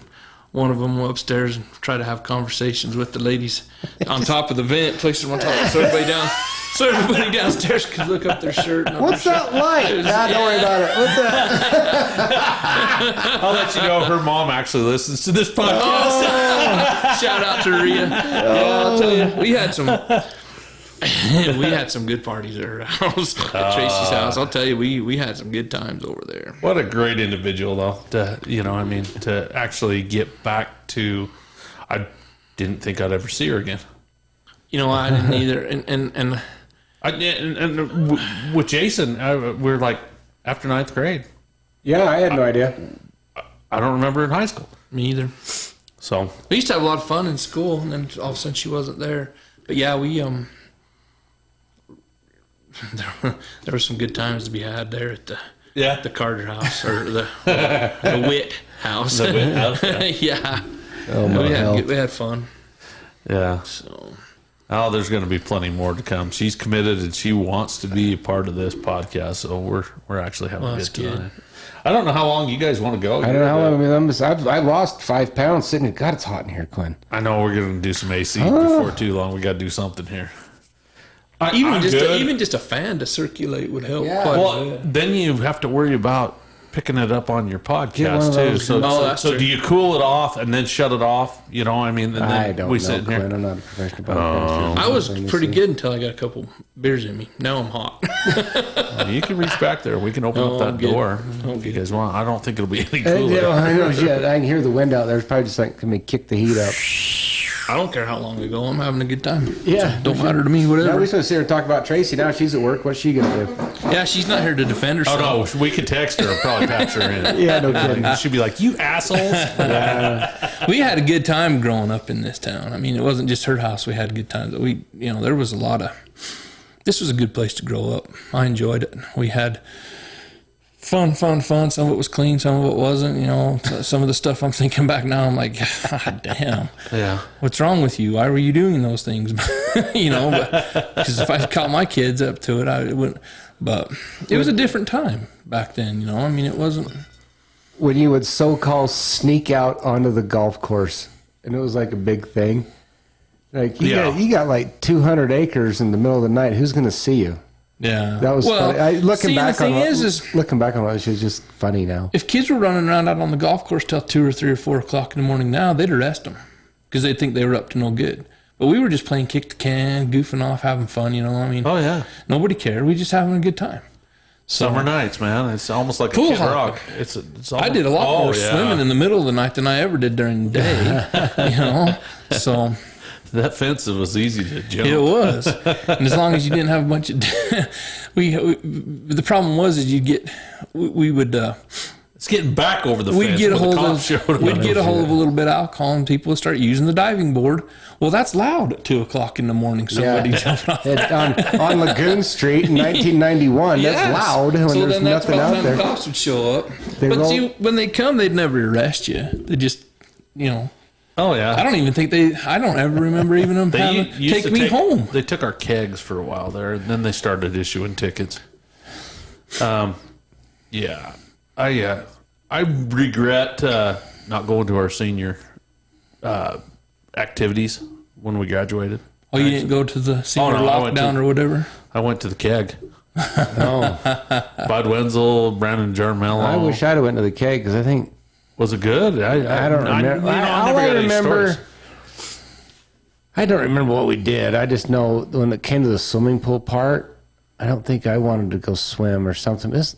C: one of them went upstairs and try to have conversations with the ladies on top of the vent, place them on top, so everybody downstairs could look up their shirt. And up
A: What's
C: their
A: that like? Don't worry about it. What's that?
B: I'll let you know her mom actually listens to this podcast.
C: Oh, shout out to Rhea. Yeah, I'll tell you, we had some good parties at her house, at Tracy's house. I'll tell you, we had some good times over there.
B: What a great individual, though. To actually get back to, I didn't think I'd ever see her again.
C: You know, I didn't either, and
B: With Jaycen, we're like after 9th grade.
A: Yeah, I had no idea.
B: I don't remember in high school.
C: me either.
B: So
C: We used to have a lot of fun in school, and then all of a sudden she wasn't there. But yeah, we there were some good times to be had there at the Carter house or the Witt house.
B: The Witt house,
C: yeah.
A: Oh, my hell.
C: We had fun.
B: yeah.
C: So
B: Oh, there's going to be plenty more to come. She's committed and she wants to be a part of this podcast. So we're actually having a
C: that's
B: good time.
C: good.
B: I don't know how long you guys want to go.
A: I don't know how long. I lost 5 pounds sitting here. God, it's hot in here, Quinn.
B: I know we're going to do some AC before too long. We got to do something here.
C: Even
B: good.
C: just a fan to circulate would help.
A: Yeah.
C: quite a
B: Well,
C: bit.
B: then you have to worry about picking it up on your
A: Get one
B: podcast
A: of
B: too.
A: those-
B: So,
C: Oh, that's
B: so
C: true.
B: do you cool it off and then shut it off? You know, I mean, and then
A: I don't
B: we
A: know,
B: sit here.
A: Quinn. I'm not a professional podcaster.
C: I was pretty good until I got a couple beers in me. Now I'm hot.
B: You can reach back there. We can open
C: Oh,
B: up that
C: I'm good.
B: door
C: I'm
B: if you
C: good.
B: guys want. I don't think it'll be any
A: I
B: cooler.
A: know shit. I can hear the wind out there. It's probably just like, can we kick the heat up?
C: I don't care how long ago. I'm having a good time.
A: Yeah.
C: Don't matter to me.
A: Now
C: Whatever.
A: we're supposed to sit here and talk about Tracy. Now she's at work. What's she going to do?
C: Yeah, she's not here to defend
B: Oh
C: herself.
B: no, we could text her and probably patch her in.
A: Yeah, no kidding.
B: She'd be like, "You assholes!"
C: We had a good time growing up in this town. I mean, it wasn't just her house. We had good times. There was a lot of. This was a good place to grow up. I enjoyed it. We had fun. Some of it was clean, some of it wasn't. You know, some of the stuff I'm thinking back now, I'm like, God damn.
B: Yeah.
C: What's wrong with you? Why were you doing those things? Because if I caught my kids up to it, I wouldn't. But it was a different time back then. I mean, it wasn't.
A: When you would so-called sneak out onto the golf course, and it was like a big thing. Like you got like 200 acres in the middle of the night. Who's going to see you?
C: Yeah,
A: That was funny. Looking back
C: the thing
A: on
C: is
A: looking back on it, it's just funny now.
C: if kids were running around out on the golf course till 2 or 3 or 4 o'clock in the morning now, they'd arrest them because they'd think they were up to no good. But we were just playing kick the can, goofing off, having fun. I mean,
B: Oh yeah.
C: nobody cared. We just having a good time.
B: Summer nights, man. It's almost like a
C: Pool
B: Kid
C: hockey.
B: Rock. It's
C: I did a lot more swimming in the middle of the night than I ever did during the day. So
B: That fence was easy to jump.
C: it was, and as long as you didn't have a bunch of, the problem was we would.
B: It's getting back over the
C: We'd
B: fence.
C: get a
B: when the
C: hold
B: cops showed up.
C: of a little bit of alcohol, and people would start using the diving board. Well, that's loud at 2 o'clock in the morning. Somebody jumping off.
A: On Lagoon Street in 1991,
C: Yes.
A: that's loud when
C: So
A: there's
C: then that's
A: nothing
C: about the
A: out
C: time the
A: there.
C: cops would show up.
A: They
C: But
A: roll-
C: see, when they come, they'd never arrest you. They just,
B: Oh yeah.
C: I don't even think I don't ever remember even them
B: They
C: having
B: used
C: take
B: to
C: me home.
B: They took our kegs for a while there, and then they started issuing tickets. Yeah, I regret not going to our senior activities when we graduated.
C: Oh, you didn't go to the senior
B: no, I went
C: lockdown
B: to-
C: or whatever?
B: I went to the keg.
A: Oh,
B: Bud Wenzel, Brandon Jarmello.
A: I wish I'd have went to the keg because I think
B: Was it good?
A: I don't remember.
B: I
A: All
B: never
A: I
B: got any
A: remember,
B: stories.
A: I don't remember what we did. I just know when it came to the swimming pool part, I don't think I wanted to go swim or something. This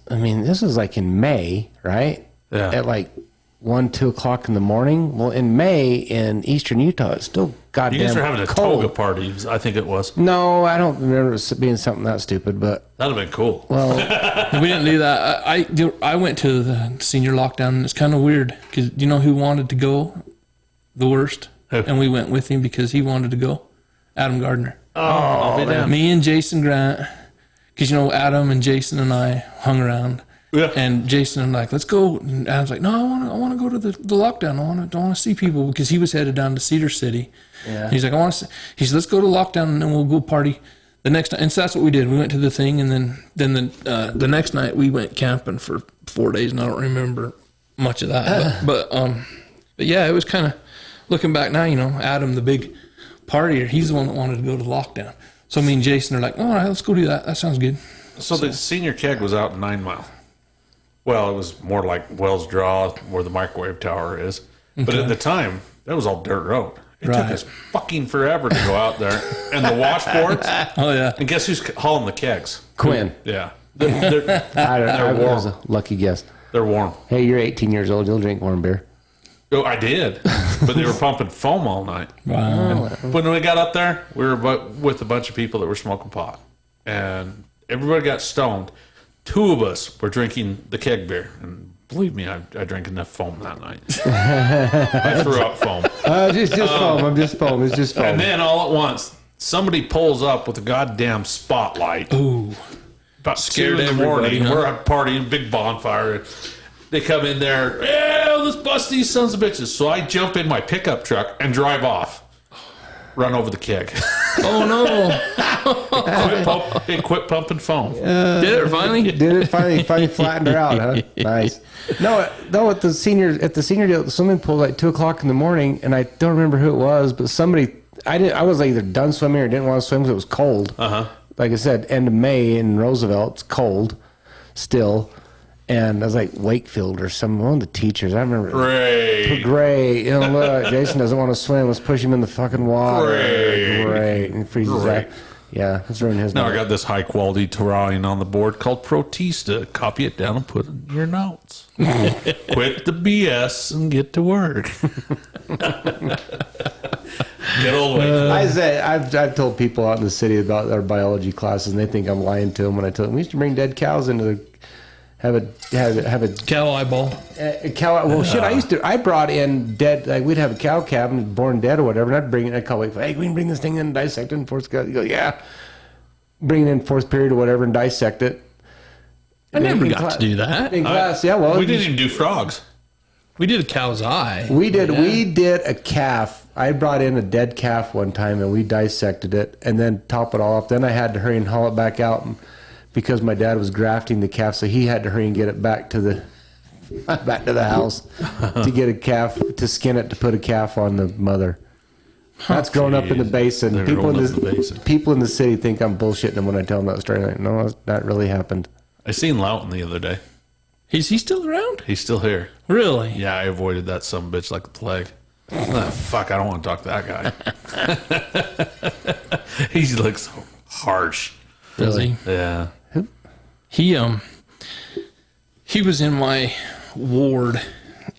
A: was like in May, right?
B: Yeah.
A: At like 1, 2 o'clock in the morning. Well, in May in eastern Utah, it's still goddamn
B: You guys were having a
A: cold.
B: toga party, I think it was.
A: No, I don't remember it being something that stupid, but
B: That'd have been cool.
A: well,
C: We didn't do that. I went to the senior lockdown, and it's kind of weird because you know who wanted to go the worst?
B: Who?
C: And we went with him because he wanted to go. Adam Gardner.
B: I'll be damned.
C: Me and Jason Grant, because you know Adam and Jason and I hung around.
B: Yeah.
C: And Jason and like, let's go. And Adam's like, no, I want to go to the lockdown. I want to see people because he was headed down to Cedar City.
A: Yeah.
C: He's like, he said, let's go to lockdown and then we'll go party the next night. And so that's what we did. We went to the thing, and then the next night we went camping for 4 days, and I don't remember much of that. But yeah, it was kind of looking back now. You know, Adam, the big partier, he's the one that wanted to go to lockdown. So me and Jason are like, all right, let's go do that. That sounds good.
B: So the senior keg was out in 9 Mile. Well, it was more like Wells Draw, where the microwave tower is. But at the time, that was all dirt road. It took
C: Right.
B: us fucking forever to go out there. And the washboards.
C: Oh yeah.
B: And guess who's hauling the kegs?
A: Quinn.
B: Yeah. They're
A: I
B: warm.
A: was a lucky guess.
B: They're warm.
A: Hey, you're 18 years old. You'll drink warm beer.
B: Oh, I did. But they were pumping foam all night.
C: Wow.
B: When we got up there, we were with a bunch of people that were smoking pot. And everybody got stoned. 2 of us were drinking the keg beer. And believe me, I drank enough foam that night. I threw up foam.
A: Just foam. I'm just foam. It's just foam.
B: And then all at once, somebody pulls up with a goddamn spotlight.
C: Ooh.
B: About
C: Scared
B: 2 in the
C: everybody,
B: morning.
C: huh?
B: We're at a party, big bonfire. They come in there, yeah, let's bust these sons of bitches. So I jump in my pickup truck and drive off. Run over the keg.
C: Oh no.
B: quit pumping foam.
C: Did it finally?
A: Did it finally flattened her out, huh? Nice. No, at the senior deal, swimming pool like 2 o'clock in the morning, and I don't remember who it was, but somebody I was either done swimming or didn't want to swim because it was cold. Like I said, end of May in Roosevelt, it's cold still. And I was like Wakefield or one of the teachers. I remember. Great. You know, look, Jason doesn't want to swim. Let's push him in the fucking water. Great. And he freezes out. Yeah, let's ruin his
B: Now
A: night.
B: I got this high quality drawing on the board called Protista. Copy it down and put it in your notes. Quit the BS and get to work. Get old Wakefield.
A: I say I've told people out in the city about their biology classes, and they think I'm lying to them when I tell them we used to bring dead cows into the have a
C: Cow eyeball.
A: cow. Well, shit, I brought in dead. Like we'd have a cow calf born dead or whatever, and I'd bring it. I'd call Wakefield, hey, we can bring this thing in and dissect it in fourth. You go, yeah. Bring it in fourth period or whatever and dissect it.
C: I never got to do that.
A: In class, yeah. Well,
B: We didn't even do frogs.
C: We did a cow's eye.
A: We did a calf. I brought in a dead calf one time and we dissected it and then top it all off. Then I had to hurry and haul it back out because my dad was grafting the calf, so he had to hurry and get it back to the house to get a calf, to skin it, to put a calf on the mother. That's growing up in the basin.
B: They're
A: People in
B: growing up in the basin.
A: people in the city think I'm bullshitting them when I tell them that story. Like, no, that really happened.
B: I seen Loughton the other day.
C: Is he still around?
B: He's still here.
C: Really?
B: Yeah, I avoided that some bitch like the plague. Fuck, I don't want to talk to that guy. He looks so harsh.
C: Does he?
B: Yeah.
C: He was in my ward,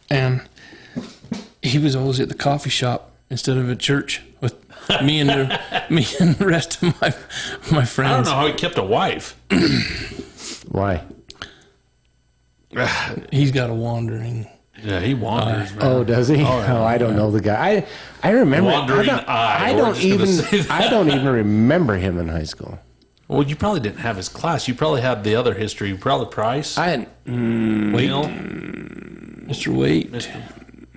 C: and he was always at the coffee shop instead of at church with me and the rest of my friends.
B: I don't know how he kept a wife.
A: Why?
C: He's got a wandering.
B: Yeah, he wanders, man.
A: Oh, does he? Oh, I don't know the guy. I remember.
B: Wandering eye. We're just gonna say that.
A: I don't even remember him in high school.
B: Well, you probably didn't have his class. You probably had the other history. Probably Price.
C: Wait,
B: Neil.
C: Mr. Wait.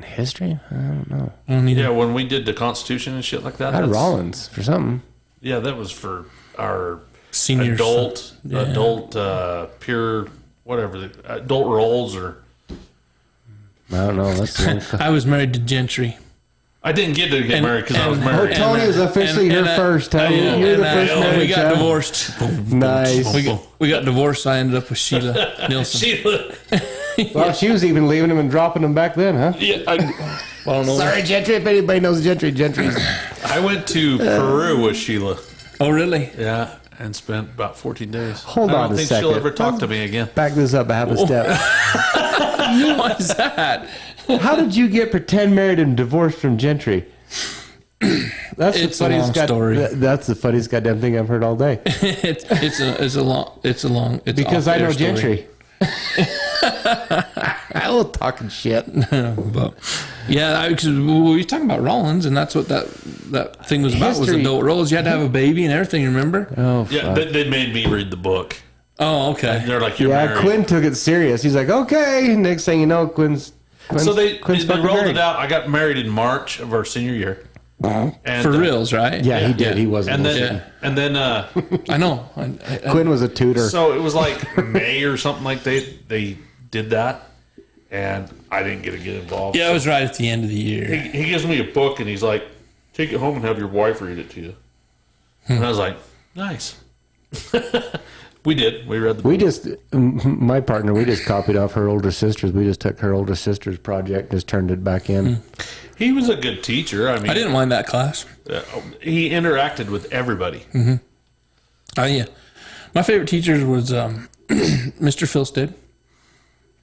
A: History? I don't know.
C: I don't need
B: Yeah, when we did the Constitution and shit like that.
A: I had
B: that's-
A: Rollins for something.
B: Yeah, that was for our
C: Senior
B: adult,
C: yeah.
B: pure, whatever, adult roles or.
A: I don't know. Let's see.
C: I was married to Gentry.
B: I didn't get to get married because I was
C: and-
B: married.
A: Oh, Tony is officially your first, huh? You're the first marriage,
C: We got
A: huh?
C: divorced.
A: Nice.
C: We got divorced. I ended up with Sheila Nielsen.
B: Sheila.
A: Well, she was even leaving him and dropping him back then, huh?
B: Yeah,
C: I don't know.
A: Sorry, Gentry. If anybody knows Gentry's.
B: I went to Peru with Sheila.
C: Oh, really?
B: Yeah, and spent about 14 days.
A: Hold
B: I
A: on
B: don't
A: a
B: think
A: second.
B: she'll ever talk to me again.
A: Back this up a half a step.
C: Why is that?
A: How did you get pretend married and divorced from Gentry? That's
C: It's
A: the
C: a long
A: funniest
C: story.
A: That's the funniest goddamn thing I've heard all day.
C: It's a long.
A: Because I know
C: off-air story.
A: Gentry. I was talking shit.
C: But yeah, because we were talking about Rollins, and that's what that thing was about. Was
A: History.
C: adult roles. You had to have a baby and everything. Remember?
A: Oh,
B: Yeah,
A: fuck.
B: they made me read the book.
C: Oh, okay.
B: They're like, you're
A: Yeah,
B: married.
A: Quinn took it serious. He's like, okay. Next thing you know, Quinn's
B: So they
A: fucking
B: rolled
A: married.
B: it out. I got married in March of our senior year. And,
C: For reals, right?
A: Yeah, he did.
C: Yeah.
A: He wasn't.
B: And
A: bullshitting.
B: then
C: I know.
A: Quinn was a tutor.
B: so it was like May or something like they did that, and I didn't get involved.
C: Yeah, it was right at the end of the year.
B: He gives me a book and he's like, take it home and have your wife read it to you. And I was like, nice. We did. We read the book.
A: We just, my partner, we just copied off her older sister's. We just took her older sister's project, just turned it back in.
B: He was a good teacher. I mean,
C: I didn't mind that class.
B: He interacted with everybody.
C: Oh yeah, my favorite teacher was Mr. Philstead.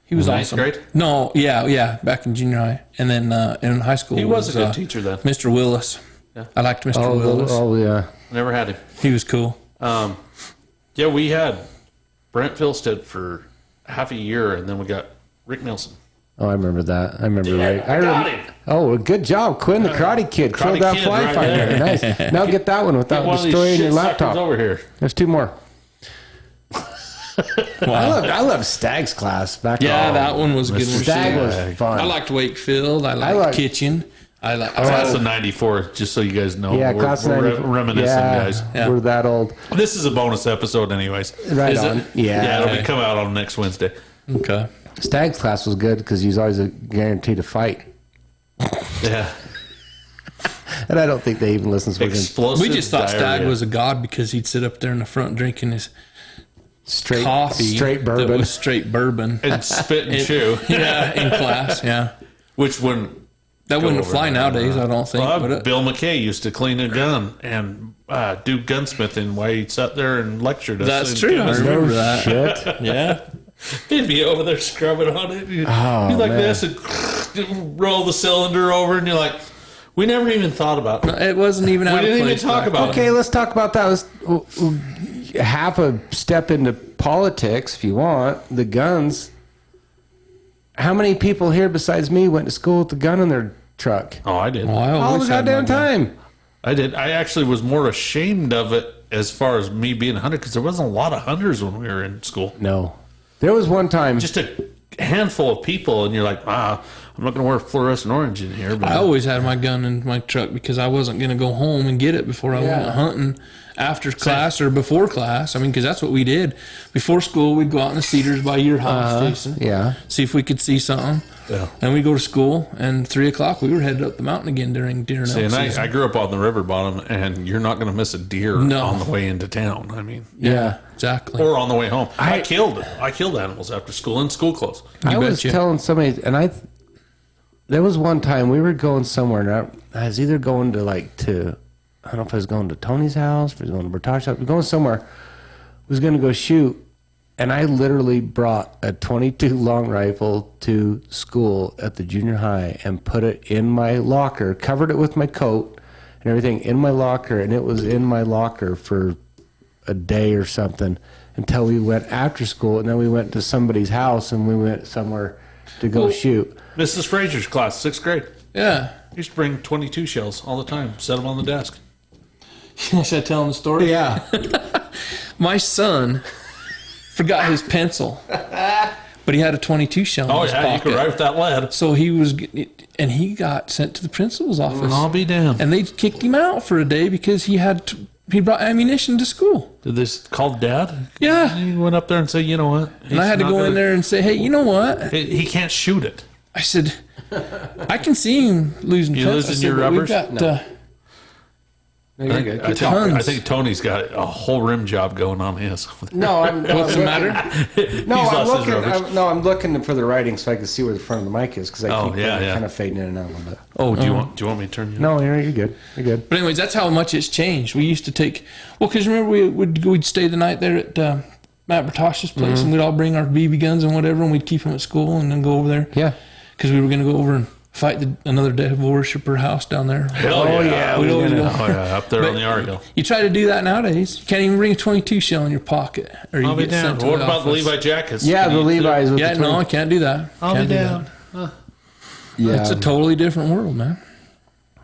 C: He was
B: Ninth
C: awesome.
B: grade?
C: No, yeah, back in junior high, and then in high school
B: He was a good teacher then.
C: Mr. Willis.
B: Yeah.
C: I liked Mr. Willis.
A: Oh, yeah.
B: Never had him.
C: He was cool.
B: Yeah, we had Brent Philstead for half a year, and then we got Rick Nelson.
A: Oh, I remember that. I remember right.
B: I got him.
A: Oh, good job, Quinn, the Karate Kid.
B: Karate
A: Killed that
B: Kid
A: fly
B: right
A: fighter.
B: there.
A: Nice. Now get that one without
B: One of these
A: destroying your
B: shit suckers
A: laptop.
B: over here.
A: There's two more.
C: Wow.
A: I love Stag's class back.
C: Yeah, that one was a good one.
A: Stag
C: too.
A: was fun.
C: I liked Wakefield. I liked
A: like-
C: Kitchen. I like.
B: Class of 94, just so you guys know.
A: Yeah,
B: we're,
A: class of
B: we're
A: 94.
B: reminiscing,
A: Yeah,
B: guys.
C: Yeah.
A: we're that old.
B: This is a bonus episode anyways.
A: Right
C: Is it?
A: on. Yeah.
B: Yeah, it'll
C: Okay.
B: be come out on next Wednesday.
C: Okay.
A: Stag's class was good because he's always guaranteed to fight.
B: Yeah.
A: And I don't think they even listen to him
B: Explosive
C: We just thought Stag
B: diarrhea.
C: was a god because he'd sit up there in the front drinking his
A: straight
C: coffee,
A: straight
C: that
A: bourbon.
C: was straight bourbon.
B: And spit and chew,
C: Yeah, in class. Yeah,
B: which wouldn't.
C: that wouldn't
B: over
C: fly
B: there.
C: nowadays. I don't think. But it,
B: Bill McKay used to clean a gun and do gunsmithing while he sat there and lectured us.
C: that's
B: and
C: true.
B: give
C: I
B: us-
C: remember that.
A: Shit.
C: Yeah.
B: He'd be over there scrubbing on it. He'd
A: Oh,
B: be like
A: man.
B: this and roll the cylinder over, and you're like, we never even thought about it.
C: It wasn't even out
B: We
C: of
B: didn't even
C: place
B: talk
C: back
B: about
A: Okay, let's talk about that. Let's half a step into politics, if you want. The guns. How many people here besides me went to school with the gun in their truck?
B: Oh, I did.
C: then. Well, I
A: All
C: always
A: the
C: had my
A: goddamn
C: gun.
A: time.
B: I did. I actually was more ashamed of it as far as me being a hunter because there wasn't a lot of hunters when we were in school.
A: No. There was one time.
B: Just a handful of people, and you're like, I'm not going to wear fluorescent orange in here. But
C: I always had my gun in my truck because I wasn't going to go home and get it before I went hunting after class or before class. I mean, because that's what we did. Before school, we'd go out in the cedars by your house, Jason.
A: Yeah.
C: See if we could see something.
B: Yeah.
C: And we go to school, and 3 o'clock we were headed up the mountain again during deer
B: See, and
C: season.
B: I grew up on the river bottom, and you're not going to miss a deer
C: No.
B: on the way into town. I mean,
A: Yeah.
C: Exactly.
B: or on the way home. I killed animals after school in school clothes.
A: I was
C: betcha.
A: telling somebody, and there was one time we were going somewhere, and I was either going to I don't know if I was going to Tony's house, if I was going to Bertash's house, we were going somewhere. We was going to go shoot, and I literally brought a .22 long rifle to school at the junior high and put it in my locker, covered it with my coat and everything in my locker, and it was in my locker for a day or something until we went after school, and then we went to somebody's house and we went somewhere to go shoot.
B: Mrs. Frazier's class, 6th grade.
C: Yeah.
B: Used to bring 22 shells all the time, set them on the desk.
C: Should I tell them the story?
A: Yeah.
C: My son forgot his pencil, but he had a .22 shell in
B: Oh,
C: his
B: yeah, you
C: pocket.
B: could write with that lead.
C: So he got sent to the principal's office.
B: I'll be damned.
C: And they kicked him out for a day because he brought ammunition to school.
B: Did they call Dad?
C: Yeah.
B: He went up there and said, you know what?
C: And I had to go in there and say, hey, you know what?
B: He can't shoot it.
C: I said, I can see him losing
B: You
C: pencil.
B: losing
C: I said,
B: your
C: "But we've
B: rubbers?"
C: got,
A: No, you're good.
B: I
C: Tons.
B: think Tony's got a whole rim job going on his.
A: No,
C: What's the matter?
A: No, I'm
B: lost his
A: looking.
B: rubbish.
A: I'm looking for the writing so I can see where the front of the mic is because I keep kind of fading in and out a little bit.
B: Oh, do you want me to turn you?
A: No, you're good. You're good.
C: But anyways, that's how much it's changed. We used to take, because remember we'd stay the night there at Matt Bertosh's place, and we'd all bring our BB guns and whatever, and we'd keep them at school and then go over there.
A: Yeah.
C: Because we were going to go over and fight another devil worshiper house down there.
B: Hell yeah.
C: We'd always go.
B: Oh, yeah, up there
C: But
B: on the R Hill.
C: You try to do that nowadays. You can't even bring a 22 shell in your pocket, or you
B: I'll be
C: get
B: down.
C: sent to
B: What
C: the
B: about the
C: office.
B: Levi jackets?
A: Yeah,
B: Can
A: the
B: you-
A: Levi's with
C: Yeah,
A: the
C: no, I can't do that.
B: I'll
C: Can't
B: be
C: do
B: down.
C: that.
A: Yeah.
C: It's a totally different world, man.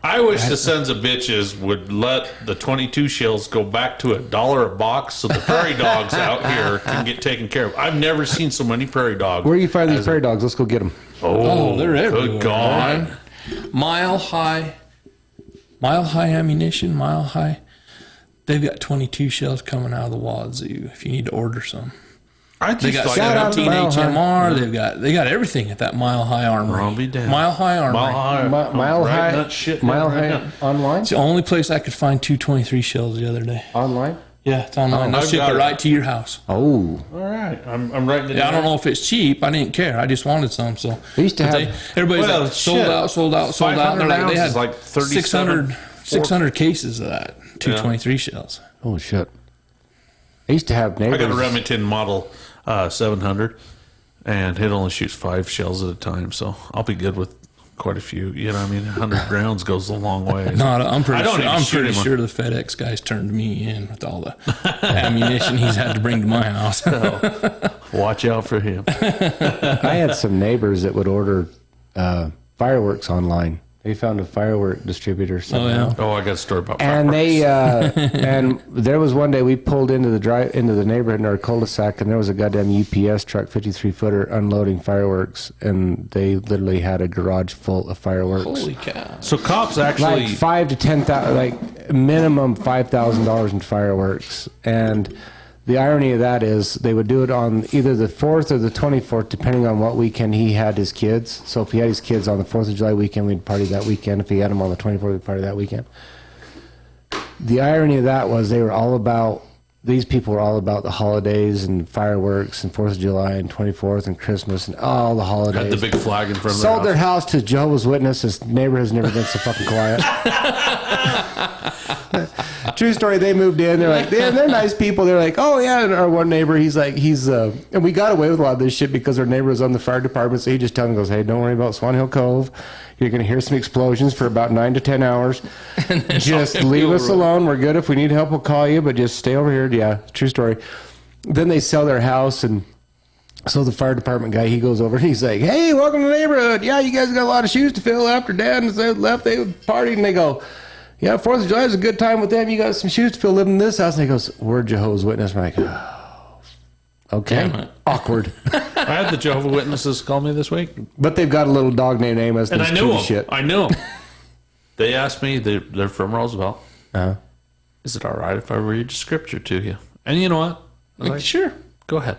B: I wish the sons of bitches would let the 22 shells go back to $1 a box so the prairie dogs out here can get taken care of. I've never seen so many prairie dogs.
A: Where do you find these prairie dogs? Let's go get them.
B: Oh,
C: they're everywhere.
B: Good God.
C: man. Mile high ammunition, mile high. They've got 22 shells coming out of the wazoo if you need to order some.
B: I
C: They
B: just
C: got
B: like that.
C: 17
A: Mile High.
C: HMR. They got everything at that Mile High Armory.
B: I'll be damned.
C: Mile High Armory.
A: Mile
B: writing
A: High.
B: that shit
A: Mile
B: down right
A: High
B: now.
A: online.
C: It's the only place I could find 223 shells the other day.
A: Online.
C: Yeah, it's online. They'll
B: I've
C: ship
B: got
C: it
B: it.
C: right to your house.
A: Oh.
B: All right. I'm writing it
C: Yeah, I
B: down.
C: don't know if it's cheap. I didn't care. I just wanted some. So
A: They used to
C: But
A: have-
C: everybody's
B: Well,
C: like sold
B: shit.
C: out, sold out, sold out. And
B: 500
C: they're like they
B: rounds
C: had
B: is like 37,
C: 600 cases of that 223 shells.
A: Oh shit. I used to have
B: I
A: neighbors.
B: got a Remington Model 700, and it only shoots 5 shells at a time, so I'll be good with quite a few. You know what I mean? 100 rounds goes a long way.
C: No, I'm pretty
B: I don't
C: sure.
B: even
C: I'm
B: shoot
C: pretty
B: him.
C: sure the FedEx guys turned me in with all the ammunition he's had to bring to my house.
B: Watch out for him.
A: I had some neighbors that would order fireworks online. They found a firework distributor somehow.
C: yeah.
B: Oh, I got a story about
A: And
B: fireworks.
A: they and there was one day we pulled into the neighborhood in our cul-de-sac, and there was a goddamn UPS truck, 53-footer, unloading fireworks, and they literally had a garage full of fireworks.
C: Holy cow!
B: So cops actually...
A: Like $5,000 to $10,000, like minimum $5,000 in fireworks. And the irony of that is they would do it on either the 4th or the 24th, depending on what weekend he had his kids. So if he had his kids on the 4th of July weekend, we'd party that weekend. If he had them on the 24th, we'd party that weekend. The irony of that was these people were all about the holidays and fireworks and 4th of July and 24th and Christmas and all the holidays.
B: had the big flag in front of
A: Sold their
B: their
A: house to Jehovah's Witness. His neighbor has never been so fucking quiet. True story. They moved in. They're like, they're nice people. They're like, oh yeah. And our one neighbor, and we got away with a lot of this shit because our neighbor was on the fire department. So he just told me, goes, hey, don't worry about Swan Hill Cove. You're going to hear some explosions for about 9 to 10 hours. Just leave us alone. We're good. If we need help, we'll call you, but just stay over here. Yeah. True story. Then they sell their house, and so the fire department guy, he goes over and he's like, hey, welcome to the neighborhood. Yeah, you guys got a lot of shoes to fill. After Dad and they left, they partied, and they go, yeah, 4th of July is a good time with them. You got some shoes to fill living in this house. And he goes, we're Jehovah's Witness. I'm like, oh, okay.
C: Damn it.
A: Awkward.
B: I had the Jehovah's Witnesses call me this week.
A: But they've got a little dog named Amos.
B: And I
A: he's
B: knew
A: cute
B: them.
A: as shit.
B: I knew them. They asked me, they're from Roosevelt.
A: Uh-huh.
B: Is it all right if I read scripture to you? And you know what? I was like,
C: Sure.
B: go ahead.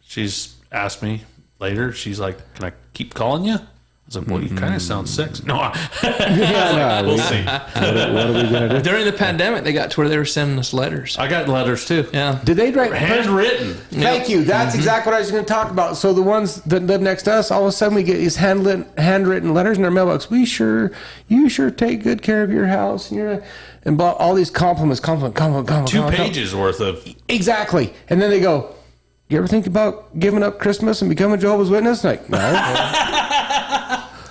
B: She's asked me later. She's like, can I keep calling you? I was like, well, you kind of sound sexy. No,
A: Yeah, no,
B: we'll see.
A: what are we going to do?
C: During the pandemic, they got to where they were sending us letters.
B: I got letters too.
C: Yeah.
A: Did they write
B: Handwritten.
A: Thank you. That's exactly what I was going to talk about. So the ones that live next to us, all of a sudden we get these handwritten letters in our mailbox. You sure take good care of your house, and blah, all these compliments.
B: 2 pages worth of.
A: Exactly. And then they go, you ever think about giving up Christmas and becoming a Jehovah's Witness? Like, no.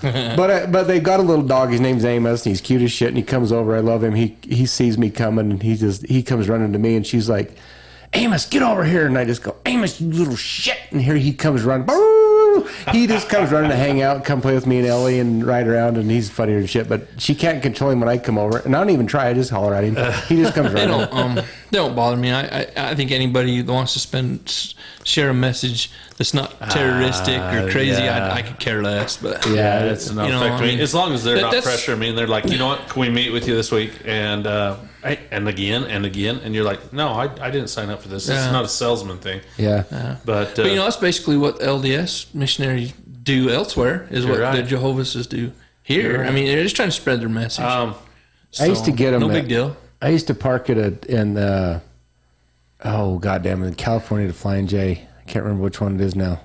A: But they've got a little dog. His name's Amos, and he's cute as shit. And he comes over. I love him. He sees me coming, and he comes running to me, and she's like, Amos, get over here. And I just go, Amos, you little shit. And here he comes running. Boo! He just comes running to hang out, come play with me and Ellie and ride around, and he's funnier than shit. But she can't control him when I come over, and I don't even try. I just holler at him. He just comes
C: They
A: running.
C: they don't bother me. I think anybody that wants to share a message that's not terroristic or crazy,
B: yeah.
C: I could care less. But
A: Yeah,
B: It's not
C: You know,
B: affect
C: I
B: me.
C: mean,
B: As long as they're not
C: that's-
B: pressuring me and they're like, you know what, can we meet with you this week? And again and again. And you're like, no, I didn't sign up for this. This
C: Yeah.
B: is not a salesman thing.
A: Yeah.
B: But,
C: But that's basically what LDS missionaries do elsewhere, is what
B: You're right.
C: the Jehovah's do here.
B: You're right.
C: I mean, they're just trying to spread their message. So,
A: I used to get them.
C: No big deal.
A: I used to park it in goddamn, in California, the Flying J. I can't remember which one it is now.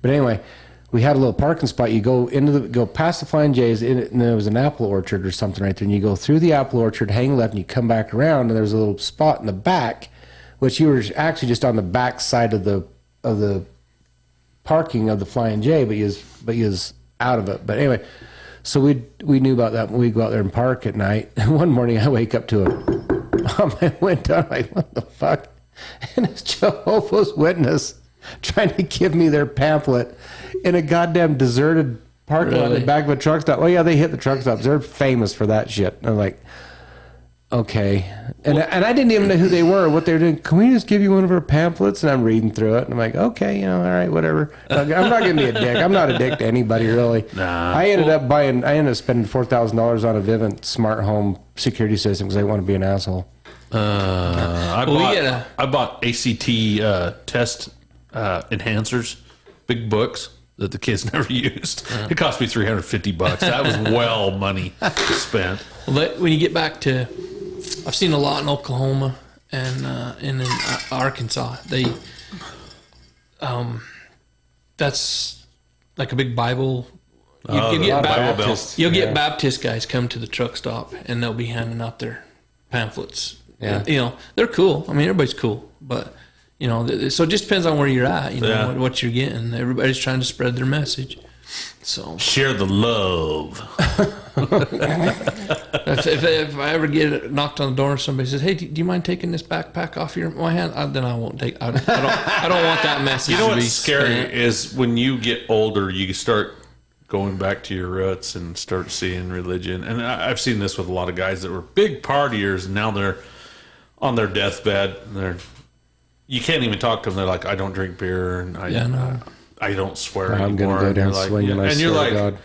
A: But anyway, we had a little parking spot. You go past the Flying J's, and there was an apple orchard or something right there. And you go through the apple orchard, hang left, and you come back around, and there's a little spot in the back, which you were actually just on the back side of the parking of the Flying J, but you was out of it. But anyway, so we knew about that when we go out there and park at night. And one morning I wake up to on my window, I'm like, what the fuck? And it's Jehovah's Witness trying to give me their pamphlet in a goddamn deserted parking lot in the back of a truck stop. Oh yeah, they hit the truck stops. They're famous for that shit. And I'm like, okay. And I didn't even know who they were or what they were doing. Can we just give you one of our pamphlets? And I'm reading through it. And I'm like, okay, all right, whatever. I'm not going to be a dick. I'm not a dick to anybody, really.
B: Nah.
A: I ended up spending $4,000 on a Vivint smart home security system because I want to be an asshole.
B: I bought ACT test enhancers, big books that the kids never used. It cost me $350. That was well money spent.
C: Well, when you get back to, I've seen a lot in Oklahoma and in Arkansas. That's like a big Bible. You get Baptist guys come to the truck stop and they'll be handing out their pamphlets. Yeah, they're cool. I mean, everybody's cool, but so it just depends on where you're at. What you're getting. Everybody's trying to spread their message. So
B: share the love.
C: if I ever get knocked on the door and somebody says, "Hey, do you mind taking this backpack off my hand?" Then I won't take. I don't want that message.
B: You know
C: to
B: what's
C: be
B: scary
C: spent.
B: is when you get older, you start going back to your roots and start seeing religion. And I've seen this with a lot of guys that were big partiers, and now they're on their deathbed. You can't even talk to them. They're like, "I don't drink beer, and I don't swear
A: I'm
B: anymore."
A: going to go down swinging.
B: and you're like,
A: God.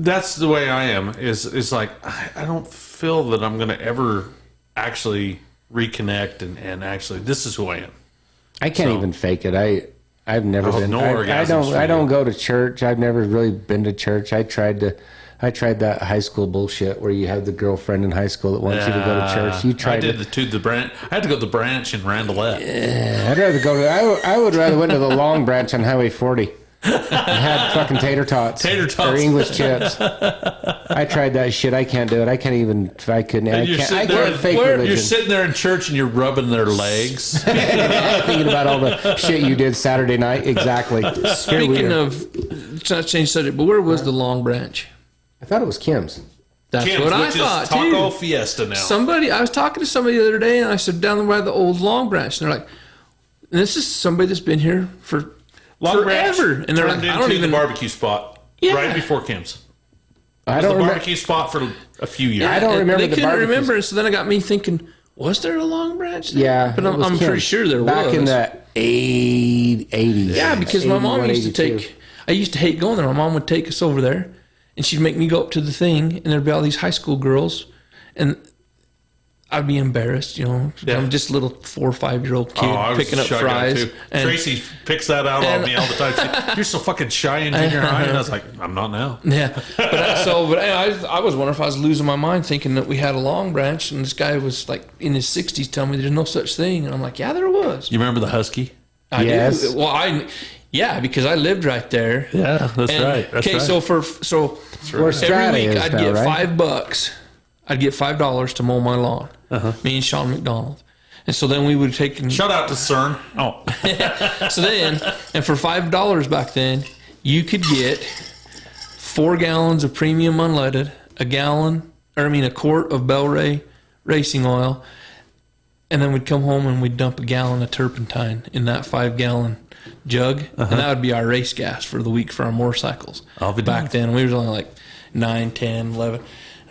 B: that's the way I am. Is like I don't feel that I'm going to ever actually reconnect and actually this is who I am.
A: I can't even fake it. I've never been.
B: no
A: I
B: orgasms for
A: I don't
B: you.
A: go to church. I've never really been to church. I tried that high school bullshit where you have the girlfriend in high school that wants you to go to church. You tried.
B: I did the branch. I had to go to the branch in Randolette.
A: I'd rather go to. I would rather went to the Long Branch on Highway 40. I had fucking tater tots or English chips. I tried that shit. I can't do it. I can't even. I couldn't. I can't fake religion.
B: You're sitting there in church and you're rubbing their legs.
A: Thinking about all the shit you did Saturday night. Exactly.
C: Speaking of, not change subject, but where was the Long Branch?
A: I thought it was Kim's.
C: That's
B: Kim's,
C: what I
B: which
C: thought
B: is Taco
C: too.
B: Fiesta now.
C: I was talking to somebody the other day, and I said down by the old Long Branch, and they're like, and "This is somebody that's been here for
B: Long Branch
C: forever." And they're like,
B: turned
C: "I don't
B: into
C: even."
B: the barbecue spot right before Kim's.
A: I
B: It
A: don't
B: was the
A: remember.
B: barbecue spot for a few years.
A: I don't
C: And
A: remember
C: They
A: the
C: couldn't
A: barbecues.
C: remember, and so then it got me thinking: was there a Long Branch there?
A: Yeah,
C: but
A: it was
C: I'm pretty
A: Kim's.
C: sure there
A: back
C: was.
A: in the 80s.
C: Yeah, because my mom
A: 81,
C: used to
A: 82.
C: take. I used to hate going there. My mom would take us over there, and she'd make me go up to the thing, and there'd be all these high school girls, and I'd be embarrassed, I'm just a little 4 or 5 year old kid
B: I was
C: picking
B: a
C: up
B: shy guy,
C: fries.
B: too.
C: And,
B: Tracy picks that out on me all the time. She's like, "You're so fucking shy in junior high," and I was like, "I'm not now."
C: yeah, I was wondering if I was losing my mind thinking that we had a Long Branch, and this guy was like in his 60s telling me there's no such thing, and I'm like, yeah, there was.
B: You remember the Husky?
C: I
A: Yes.
C: do. Well, because I lived right there.
B: Yeah, that's
C: And-
B: right. That's
C: okay,
B: right.
C: so
A: Where Strata
C: every week
A: is
C: I'd
A: now,
C: get
A: right?
C: $5. I'd get $5 to mow my lawn. Me and Sean McDonald. And so then we would take and
B: Shout out to CERN. Oh,
C: so then, and for $5 back then, you could get 4 gallons of premium unleaded, a quart of Bel Ray racing oil, and then we'd come home and we'd dump a gallon of turpentine in that 5-gallon jug, and that would be our race gas for the week for our motorcycles.
B: I'll be
C: Back
B: damned.
C: then, we were only like 9, 10, 11.